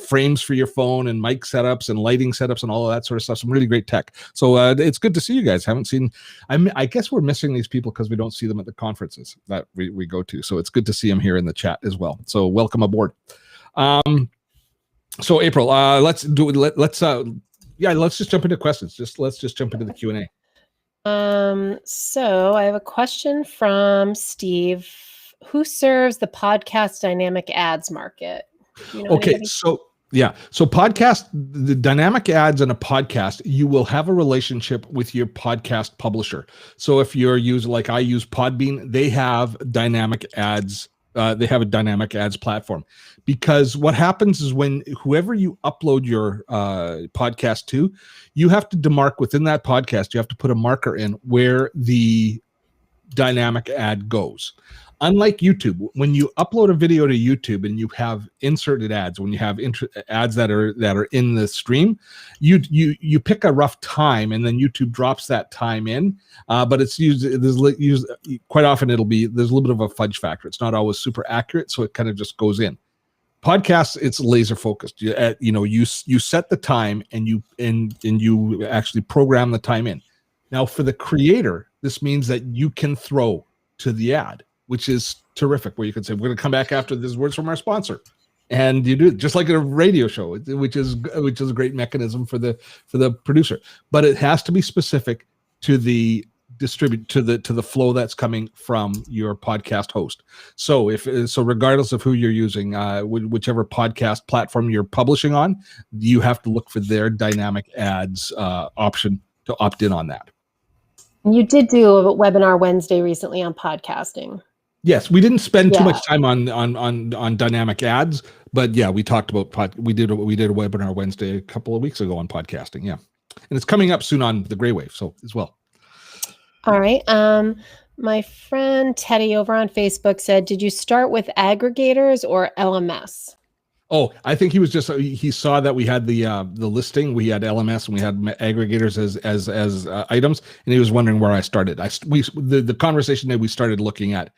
Frames for your phone and mic setups and lighting setups and all of that sort of stuff. Some really great tech. So it's good to see you guys. Haven't seen. I guess we're missing these people because we don't see them at the conferences that we go to. So it's good to see them here in the chat as well. So welcome aboard. So April, let's just jump into questions. Let's just jump into the Q&A. So I have a question from Steve. Who serves the podcast dynamic ads market? You know, okay, so podcast, the dynamic ads in a podcast, you will have a relationship with your podcast publisher. So if you're using, like I use Podbean, they have dynamic ads. They have a dynamic ads platform, because what happens is when whoever you upload your podcast to, you have to demark within that podcast. You have to put a marker in where the dynamic ad goes. Unlike YouTube, when you upload a video to YouTube and you have inserted ads, when you have ads that are in the stream, you pick a rough time and then YouTube drops that time in. But it's used quite often. There's a little bit of a fudge factor. It's not always super accurate, so it kind of just goes in. Podcasts, it's laser focused. You set the time and you actually program the time in. Now for the creator, this means that you can throw to the ad, which is terrific, where you can say, we're going to come back after this words from our sponsor. And you do it just like a radio show, which is a great mechanism for the producer. But it has to be specific to the to the flow that's coming from your podcast host. So regardless of who you're using, whichever podcast platform you're publishing on, you have to look for their dynamic ads option to opt in on that. You did do a webinar Wednesday recently on podcasting. Yes, we didn't spend too much time on dynamic ads, but yeah, we talked about we did a webinar Wednesday a couple of weeks ago on podcasting. Yeah, and it's coming up soon on the Gray Wave, so as well. All right. My friend Teddy over on Facebook said, "Did you start with aggregators or LMS?" Oh, I think he saw that we had the listing, we had LMS and we had aggregators as items, and he was wondering where I started. The conversation that we started looking at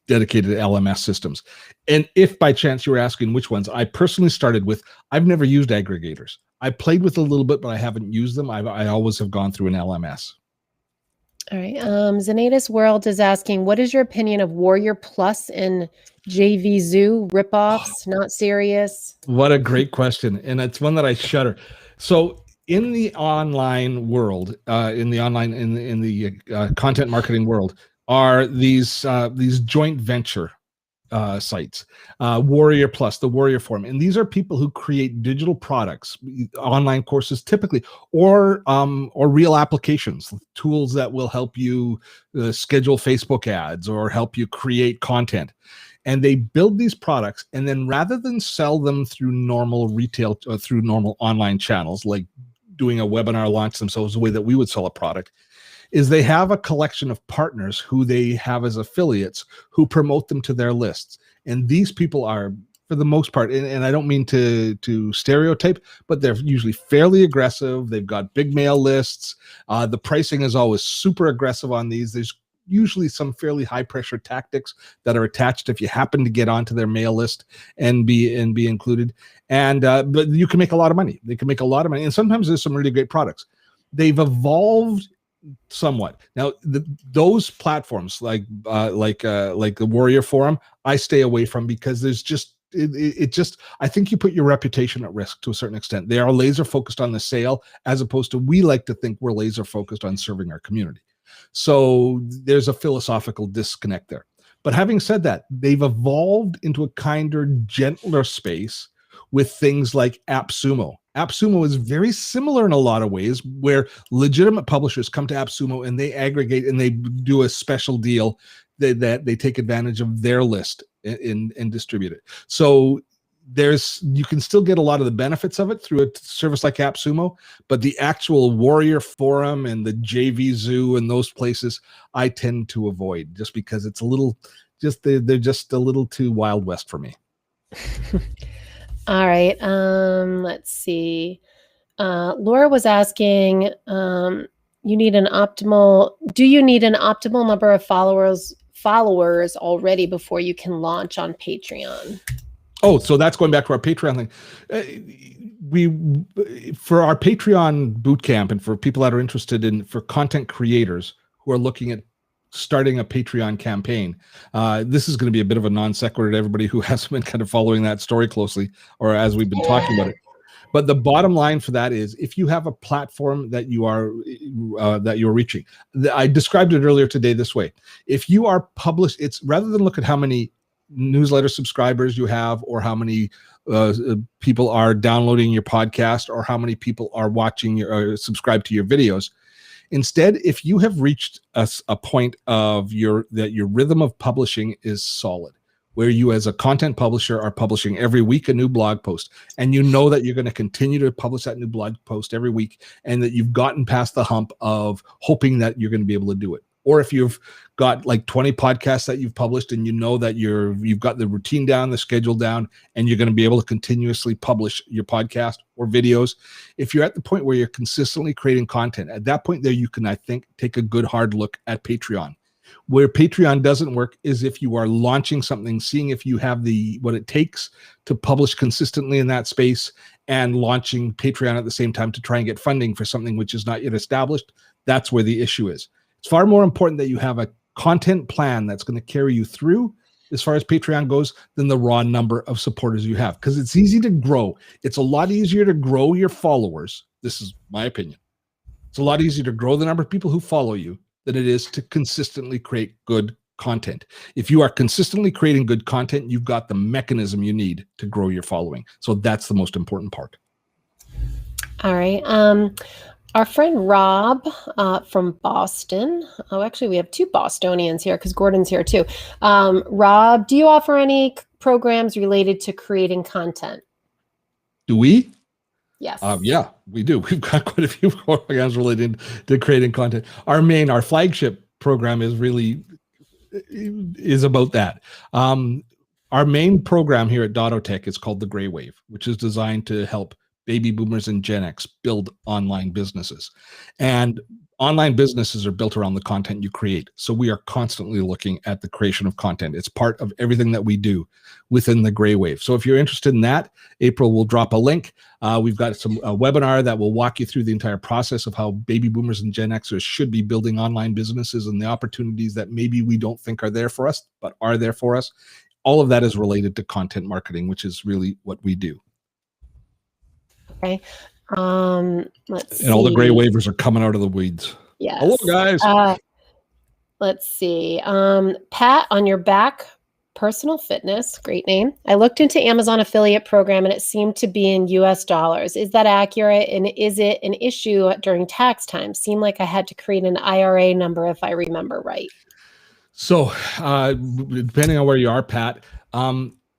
dedicated LMS systems. And if by chance you were asking which ones, I personally started with, I've never used aggregators. I played with a little bit, but I haven't used them. I always have gone through an LMS. All right. Zenatus World is asking, what is your opinion of Warrior Plus and JV Zoo ripoffs? Not serious. What a great question. And it's one that I shudder. So in the online world, in the content marketing world, are these joint venture sites, Warrior Plus, the Warrior Forum, and these are people who create digital products, online courses typically, or real applications, tools that will help you schedule Facebook ads or help you create content. and they build these products, and then rather than sell them through normal retail or through normal online channels, like doing a webinar launch themselves the way that we would sell a product, is they have a collection of partners who they have as affiliates who promote them to their lists. And these people are, for the most part, and I don't mean to stereotype, but they're usually fairly aggressive. They've got big mail lists. The pricing is always super aggressive on these. There's usually some fairly high pressure tactics that are attached if you happen to get onto their mail list and be included. And but you can make a lot of money. They can make a lot of money, and sometimes there's some really great products. They've evolved somewhat. Now, those platforms like the Warrior Forum, I stay away from, because there's just it just, I think you put your reputation at risk to a certain extent. They are laser focused on the sale, as opposed to, we like to think we're laser focused on serving our community. So there's a philosophical disconnect there. But having said that, they've evolved into a kinder, gentler space with things like AppSumo. AppSumo is very similar in a lot of ways, where legitimate publishers come to AppSumo and they aggregate and they do a special deal that they take advantage of their list and distribute it. So you can still get a lot of the benefits of it through a service like AppSumo, but the actual Warrior Forum and the JV Zoo and those places, I tend to avoid, just because it's a little, they're just a little too Wild West for me. All right. Let's see. Laura was asking, do you need an optimal number of followers already before you can launch on Patreon? Oh, so that's going back to our Patreon thing. For our Patreon bootcamp, and for people that are interested for content creators who are looking at starting a Patreon campaign, this is going to be a bit of a non sequitur to everybody who hasn't been kind of following that story closely, or as we've been talking about it. But the bottom line for that is, if you have a platform that you're reaching, I described it earlier today this way: if you are published, it's rather than look at how many newsletter subscribers you have, or how many people are downloading your podcast, or how many people are watching or subscribe to your videos. Instead, if you have reached a point of that your rhythm of publishing is solid, where you as a content publisher are publishing every week a new blog post, and you know that you're going to continue to publish that new blog post every week, and that you've gotten past the hump of hoping that you're going to be able to do it. Or if you've got like 20 podcasts that you've published, and you know that you've got the routine down, the schedule down, and you're going to be able to continuously publish your podcast or videos. If you're at the point where you're consistently creating content, at that point there, you can, I think, take a good hard look at Patreon. Where Patreon doesn't work is if you are launching something, seeing if you have what it takes to publish consistently in that space, and launching Patreon at the same time to try and get funding for something which is not yet established. That's where the issue is. It's far more important that you have a content plan that's going to carry you through as far as Patreon goes than the raw number of supporters you have, because it's easy to grow. It's a lot easier to grow your followers. This is my opinion. It's a lot easier to grow the number of people who follow you than it is to consistently create good content. If you are consistently creating good content, you've got the mechanism you need to grow your following. So that's the most important part. All right. Our friend Rob from Boston. Oh, actually, we have two Bostonians here because Gordon's here too. Rob, do you offer any programs related to creating content? Do we? Yes. Yeah, we do. We've got quite a few programs related to creating content. Our flagship program is about that. Our main program here at Dottotech is called the Gray Wave, which is designed to help baby boomers and Gen X build online businesses. And online businesses are built around the content you create. So we are constantly looking at the creation of content. It's part of everything that we do within the Gray Wave. So if you're interested in that, April will drop a link. We've got a webinar that will walk you through the entire process of how baby boomers and Gen Xers should be building online businesses, and the opportunities that maybe we don't think are there for us, but are there for us. All of that is related to content marketing, which is really what we do. Okay. Let's see. And all the Gray Waivers are coming out of the weeds. Yes. Hello, guys. Let's see. Pat on your back, personal fitness, great name. I looked into Amazon affiliate program and it seemed to be in US dollars. Is that accurate? And is it an issue during tax time? Seemed like I had to create an IRA number if I remember right. So, depending on where you are, Pat,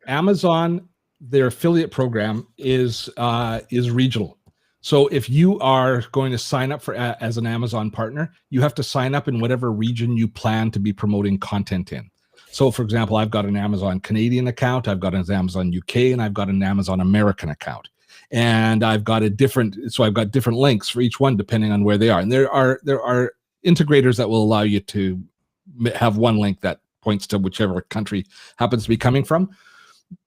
Amazon, their affiliate program is regional. So, if you are going to sign up for as an Amazon partner, you have to sign up in whatever region you plan to be promoting content in. So, for example, I've got an Amazon Canadian account, I've got an Amazon UK, and I've got an Amazon American account, and I've got different links for each one depending on where they are. And there are integrators that will allow you to have one link that points to whichever country happens to be coming from,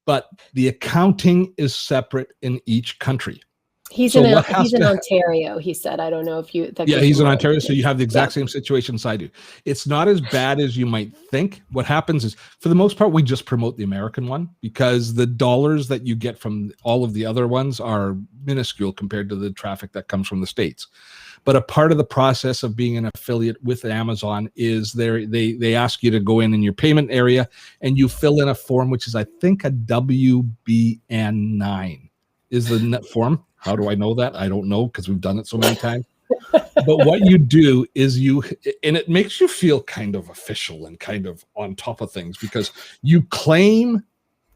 but the accounting is separate in each country. He's in Ontario, he said. I don't know if you... Yeah, he's in Ontario, so you have the exact same situation as I do. It's not as bad as you might think. What happens is, for the most part, we just promote the American one because the dollars that you get from all of the other ones are minuscule compared to the traffic that comes from the States. But a part of the process of being an affiliate with Amazon is they ask you to go in your payment area and you fill in a form, which is, I think, a WBN9 is the net form. How do I know that? I don't know because we've done it so many times. But what you do is and it makes you feel kind of official and kind of on top of things because you claim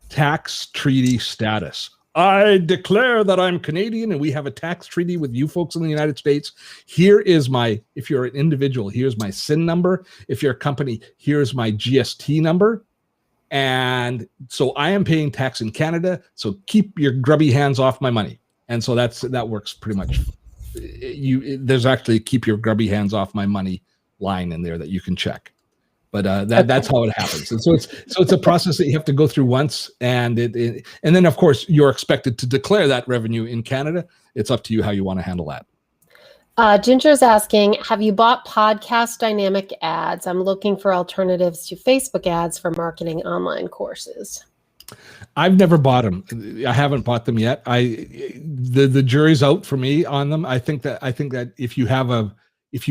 tax treaty status. I declare that I'm Canadian and we have a tax treaty with you folks in the United States. Here is if you're an individual, here's my SIN number. If you're a company, here's my GST number. And so I am paying tax in Canada. So keep your grubby hands off my money. And so that works pretty much. There's actually keep your grubby hands off my money line in there that you can check. But that's how it happens. And so it's a process that you have to go through once, and then of course you're expected to declare that revenue in Canada. It's up to you how you want to handle that. Ginger's asking, have you bought podcast dynamic ads? I'm looking for alternatives to Facebook ads for marketing online courses. I've never bought them. I haven't bought them yet. The jury's out for me on them. I think that if you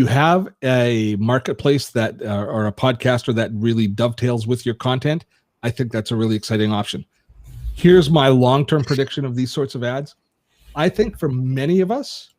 have a marketplace that or a podcaster that really dovetails with your content, I think that's a really exciting option. Here's my long-term prediction of these sorts of ads. I think for many of us,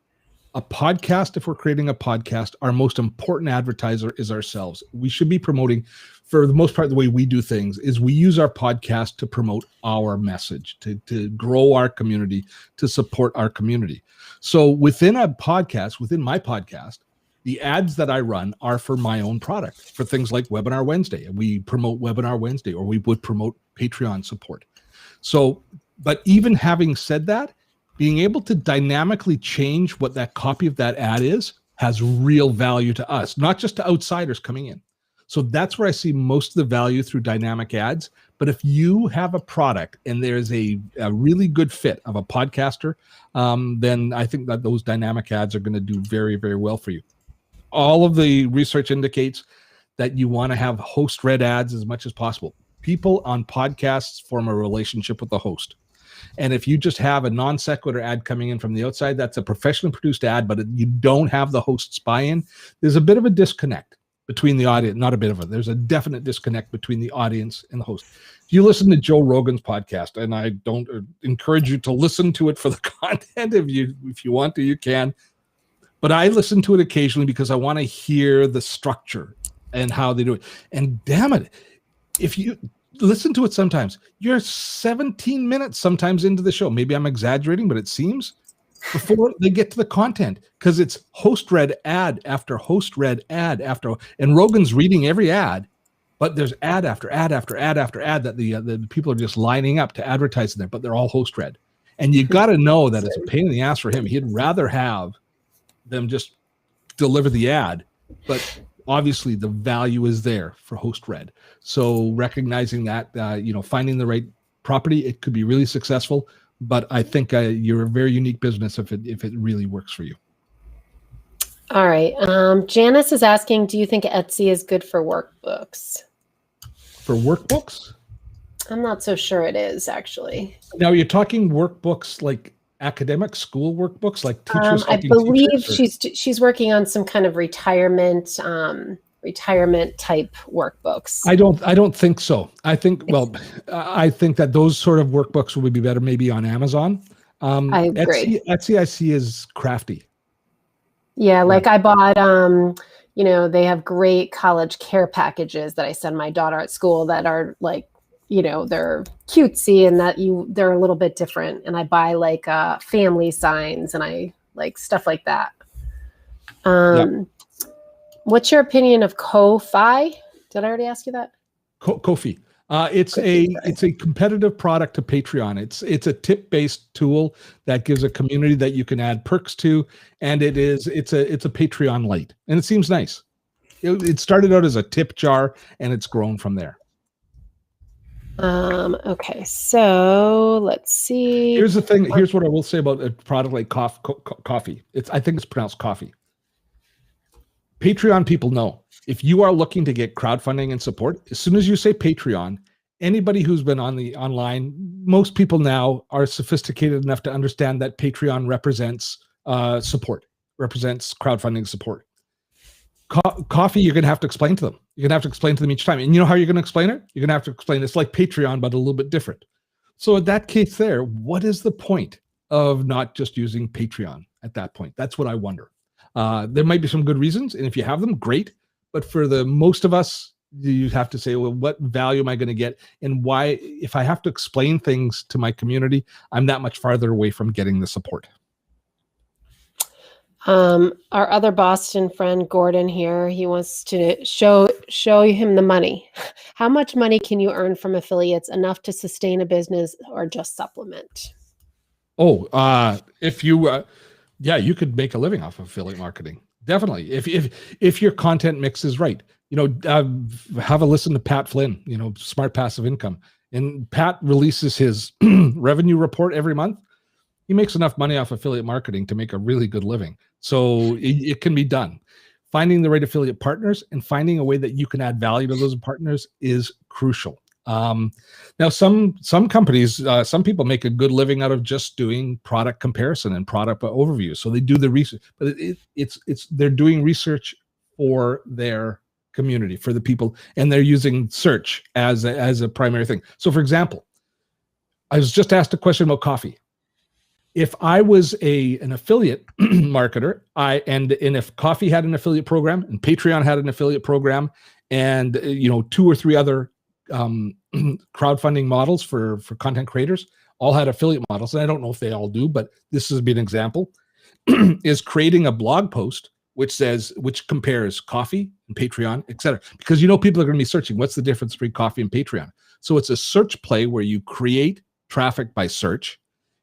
a podcast, if we're creating a podcast, our most important advertiser is ourselves. We should be promoting, for the most part, the way we do things is we use our podcast to promote our message, to grow our community, to support our community. So within my podcast, the ads that I run are for my own product, for things like Webinar Wednesday. We promote Webinar Wednesday, or we would promote Patreon support. So, but even having said that, being able to dynamically change what that copy of that ad is has real value to us, not just to outsiders coming in. So that's where I see most of the value through dynamic ads. But if you have a product and there's a really good fit of a podcaster, then I think that those dynamic ads are going to do very, very well for you. All of the research indicates that you want to have host-read ads as much as possible. People on podcasts form a relationship with the host. And if you just have a non sequitur ad coming in from the outside, that's a professionally produced ad, but you don't have the host's buy-in, there's a bit of a disconnect between the audience. Not a bit of there's a definite disconnect between the audience and the host. If you listen to Joe Rogan's podcast, and I don't encourage you to listen to it for the content, if you want to, you can. But I listen to it occasionally because I want to hear the structure and how they do it. And damn it, if you listen to it sometimes, you're 17 minutes sometimes into the show. Maybe I'm exaggerating, but it seems, before they get to the content, because it's host-read ad after host-read ad after, and Rogan's reading every ad, but there's ad after ad after ad after ad that the people are just lining up to advertise in there, but they're all host-read. And you got to know that it's a pain in the ass for him. He'd rather have them just deliver the ad, but obviously the value is there for host read. So recognizing that, finding the right property, it could be really successful, but I think you're a very unique business if it really works for you. All right. Janice is asking, do you think Etsy is good for workbooks? For workbooks? I'm not so sure it is, actually. Now you're talking workbooks like academic school workbooks, like teachers. I believe she's working on some kind of retirement type workbooks. I don't think so. I think that those sort of workbooks would be better maybe on Amazon. I agree. Etsy I see is crafty. Yeah, like I bought they have great college care packages that I send my daughter at school that are like, they're cutesy and that they're a little bit different. And I buy like family signs and I like stuff like that. What's your opinion of Ko-Fi? Did I already ask you that? Ko-Fi. It's a competitive product to Patreon. It's a tip-based tool that gives a community that you can add perks to, and it's a Patreon Lite, and it seems nice. It started out as a tip jar, and it's grown from there. Okay, so let's see. Here's the thing. Here's what I will say about a product like coffee. I think it's pronounced coffee. Patreon people know if you are looking to get crowdfunding and support, as soon as you say Patreon, anybody who's been online, most people now are sophisticated enough to understand that Patreon represents support, represents crowdfunding support. Coffee, you're going to have to explain to them. You're going to have to explain to them each time. And you know how you're going to explain it? You're going to have to explain it's like Patreon, but a little bit different. So in that case there, what is the point of not just using Patreon at that point? That's what I wonder. There might be some good reasons, and if you have them, great. But for the most of us, you have to say, well, what value am I going to get? And why, if I have to explain things to my community, I'm that much farther away from getting the support. Our other Boston friend, Gordon here, he wants to show him the money. How much money can you earn from affiliates enough to sustain a business or just supplement? If you, you could make a living off of affiliate marketing. Definitely. If your content mix is right, have a listen to Pat Flynn, Smart Passive Income. And Pat releases his revenue report every month. He makes enough money off affiliate marketing to make a really good living. So it can be done. Finding the right affiliate partners and finding a way that you can add value to those partners is crucial. Now, some companies, some people make a good living out of just doing product comparison and product overview. So they do the research, but they're doing research for their community, for the people, and they're using search as a primary thing. So, for example, I was just asked a question about coffee. If I was an affiliate marketer, and if Coffee had an affiliate program and Patreon had an affiliate program, and 2 or 3 other crowdfunding models for content creators all had affiliate models, and I don't know if they all do, but this has been an example, is creating a blog post which compares Coffee and Patreon, etc. Because people are going to be searching what's the difference between Coffee and Patreon. So it's a search play where you create traffic by search.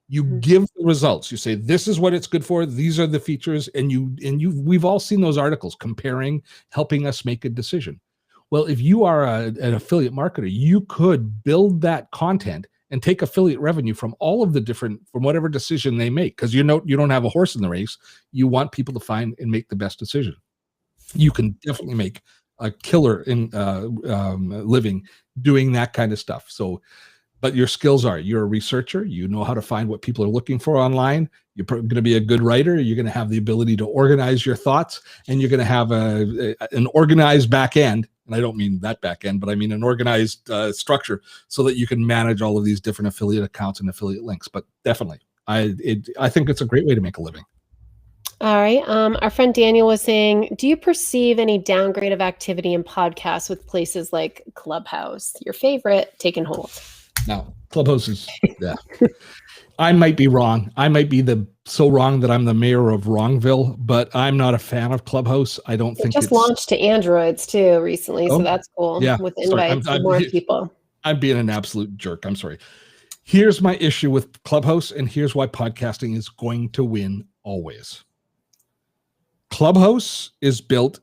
You give the results. You say, this is what it's good for. These are the features. And we've all seen those articles comparing, helping us make a decision. Well, if you are an affiliate marketer, you could build that content and take affiliate revenue from all of the from whatever decision they make. Because you don't have a horse in the race. You want people to find and make the best decision. You can definitely make a killer in living doing that kind of stuff. So, but your skills you're a researcher, you know how to find what people are looking for online. You're going to be a good writer. You're going to have the ability to organize your thoughts, and you're going to have an organized back end. And I don't mean that back end, but I mean an organized structure so that you can manage all of these different affiliate accounts and affiliate links. But definitely, I think it's a great way to make a living. All right. Our friend Daniel was saying, do you perceive any downgrade of activity in podcasts with places like Clubhouse, your favorite, taking hold? Now, Clubhouse is, I might be wrong. I might be so wrong that I'm the mayor of Wrongville, but I'm not a fan of Clubhouse. I don't think it's launched to Androids too recently, so that's cool. Yeah, with invites to more people. I'm being an absolute jerk. I'm sorry. Here's my issue with Clubhouse, and here's why podcasting is going to win always. Clubhouse is built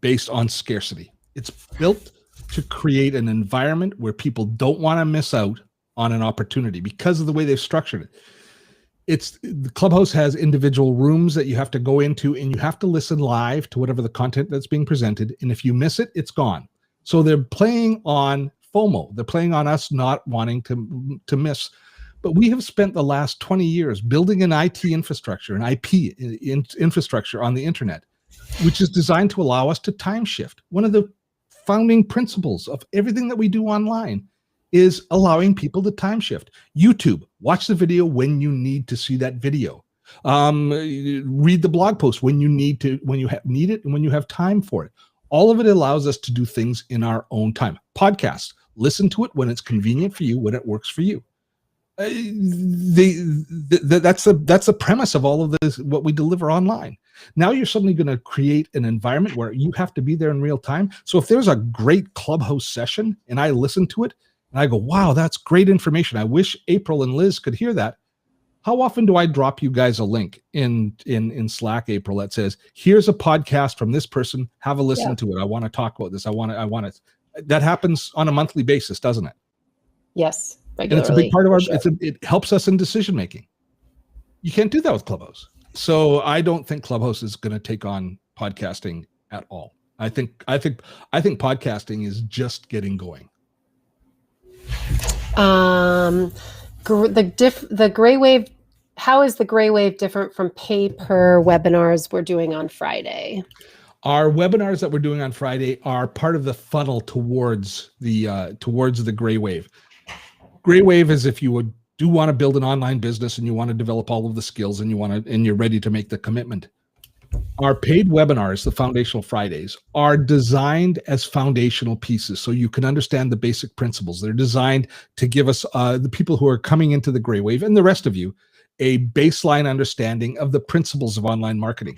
based on scarcity. It's built to create an environment where people don't want to miss out on an opportunity because of the way they've structured it. The Clubhouse has individual rooms that you have to go into, and you have to listen live to whatever the content that's being presented. And if you miss it, it's gone. So they're playing on FOMO. They're playing on us not wanting to miss. But we have spent the last 20 years building an IT infrastructure, an IP infrastructure on the internet, which is designed to allow us to time shift. One of the founding principles of everything that we do online is allowing people to time shift. YouTube, watch the video when you need to see that video. Read the blog post when you need to, when you need it, and when you have time for it. All of it allows us to do things in our own time. Podcasts, listen to it when it's convenient for you, when it works for you. That's the premise of all of this, what we deliver online. Now you're suddenly going to create an environment where you have to be there in real time. So if there's a great Clubhouse session and I listen to it and I go, wow, that's great information, I wish April and Liz could hear that. How often do I drop you guys a link in Slack, April, that says, here's a podcast from this person, have a listen to it. I want to talk about this. I want it. That happens on a monthly basis, doesn't it? Yes. Regularly, and it's a big part of our, it helps us in decision making. You can't do that with Clubhouse. So I don't think Clubhouse is going to take on podcasting at all. I think podcasting is just getting going. The Gray Wave, how is the Gray Wave different from pay-per webinars we're doing on Friday? Our webinars that we're doing on Friday are part of the funnel towards the Gray Wave. Gray Wave is if you do want to build an online business and you want to develop all of the skills and you're ready to make the commitment. Our paid webinars, the Foundational Fridays, are designed as foundational pieces so you can understand the basic principles. They're designed to give us, the people who are coming into the Gray Wave and the rest of you, a baseline understanding of the principles of online marketing.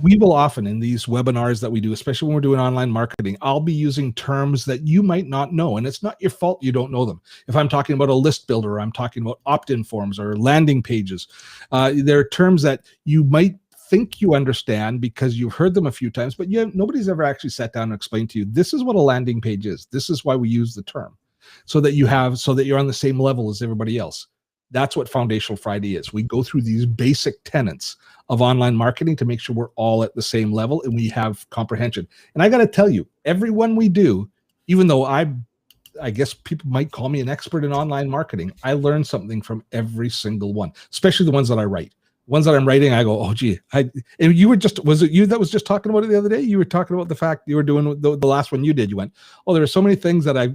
We will often, in these webinars that we do, especially when we're doing online marketing, I'll be using terms that you might not know, and it's not your fault you don't know them. If I'm talking about a list builder, I'm talking about opt-in forms or landing pages. There are terms that you might think you understand because you've heard them a few times, but nobody's ever actually sat down and explained to you, this is what a landing page is. This is why we use the term, so that you're on the same level as everybody else. That's what Foundational Friday is. We go through these basic tenets of online marketing to make sure we're all at the same level and we have comprehension. And I got to tell you, everyone we do, even though I guess people might call me an expert in online marketing, I learn something from every single one, especially the ones that I write. Ones that I'm writing, I go, oh, gee. And you were just, was it you that was just talking about it the other day? You were talking about the fact you were doing the last one you did. You went, oh, there are so many things that I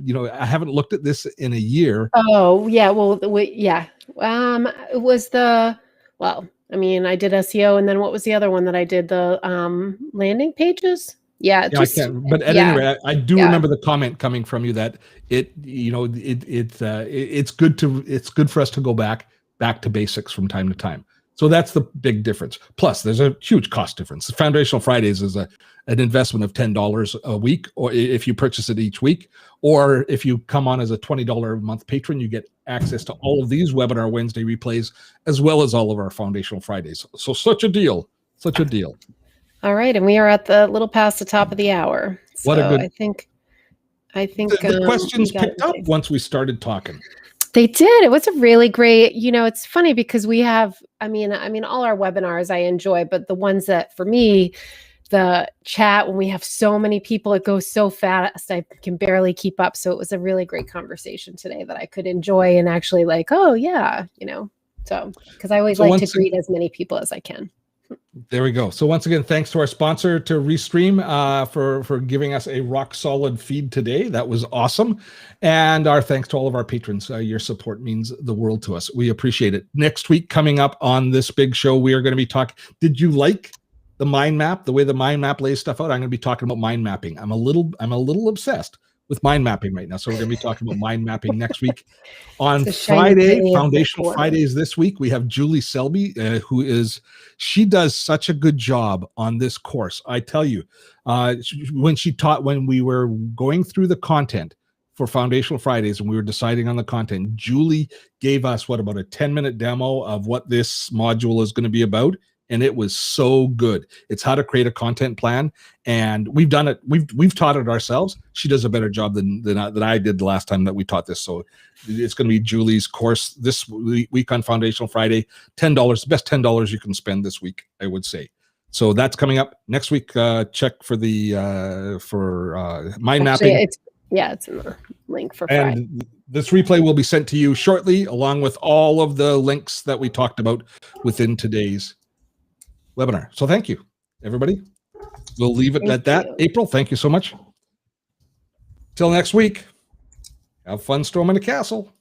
haven't looked at this in a year. Oh, yeah. Well, yeah. It was I did SEO. And then what was the other one that I did? The landing pages? Yeah. I can't, but at any rate, I do remember the comment coming from you that it's good for us to go back to basics from time to time. So that's the big difference. Plus, there's a huge cost difference. The Foundational Fridays is an investment of $10 a week, or if you purchase it each week, or if you come on as a $20 a month patron, you get access to all of these Webinar Wednesday replays, as well as all of our Foundational Fridays. So such a deal. All right, and we are at the little past the top of the hour. So I think the questions picked up once we started talking. They did. It was a really great, it's funny because we have, I mean, all our webinars I enjoy, but the ones that for me, the chat, when we have so many people, it goes so fast, I can barely keep up. So it was a really great conversation today that I could enjoy and actually so because I always like to greet as many people as I can. There we go. So once again, thanks to our sponsor, to Restream, for giving us a rock solid feed today. That was awesome. And our thanks to all of our patrons. Your support means the world to us. We appreciate it. Next week, coming up on this big show, we are going to be talking. Did you like the mind map? The way the mind map lays stuff out? I'm going to be talking about mind mapping. I'm a little obsessed with mind mapping right now. So we're going to be talking about mind mapping next week. On Friday, Foundational Fridays this week, we have Julie Selby, she does such a good job on this course. I tell you, when we were going through the content for Foundational Fridays and we were deciding on the content, Julie gave us about a 10-minute demo of what this module is going to be about. And it was so good. It's how to create a content plan, and we've done it. We've taught it ourselves. She does a better job than I did the last time that we taught this. So it's going to be Julie's course this week on Foundational Friday. $10, the best $10 you can spend this week, I would say. So that's coming up next week. Check for the mind mapping. It's in the link for Friday. And this replay will be sent to you shortly, along with all of the links that we talked about within today's webinar. So thank you, everybody. We'll leave it at that. April, thank you so much. Till next week, have fun storming the castle.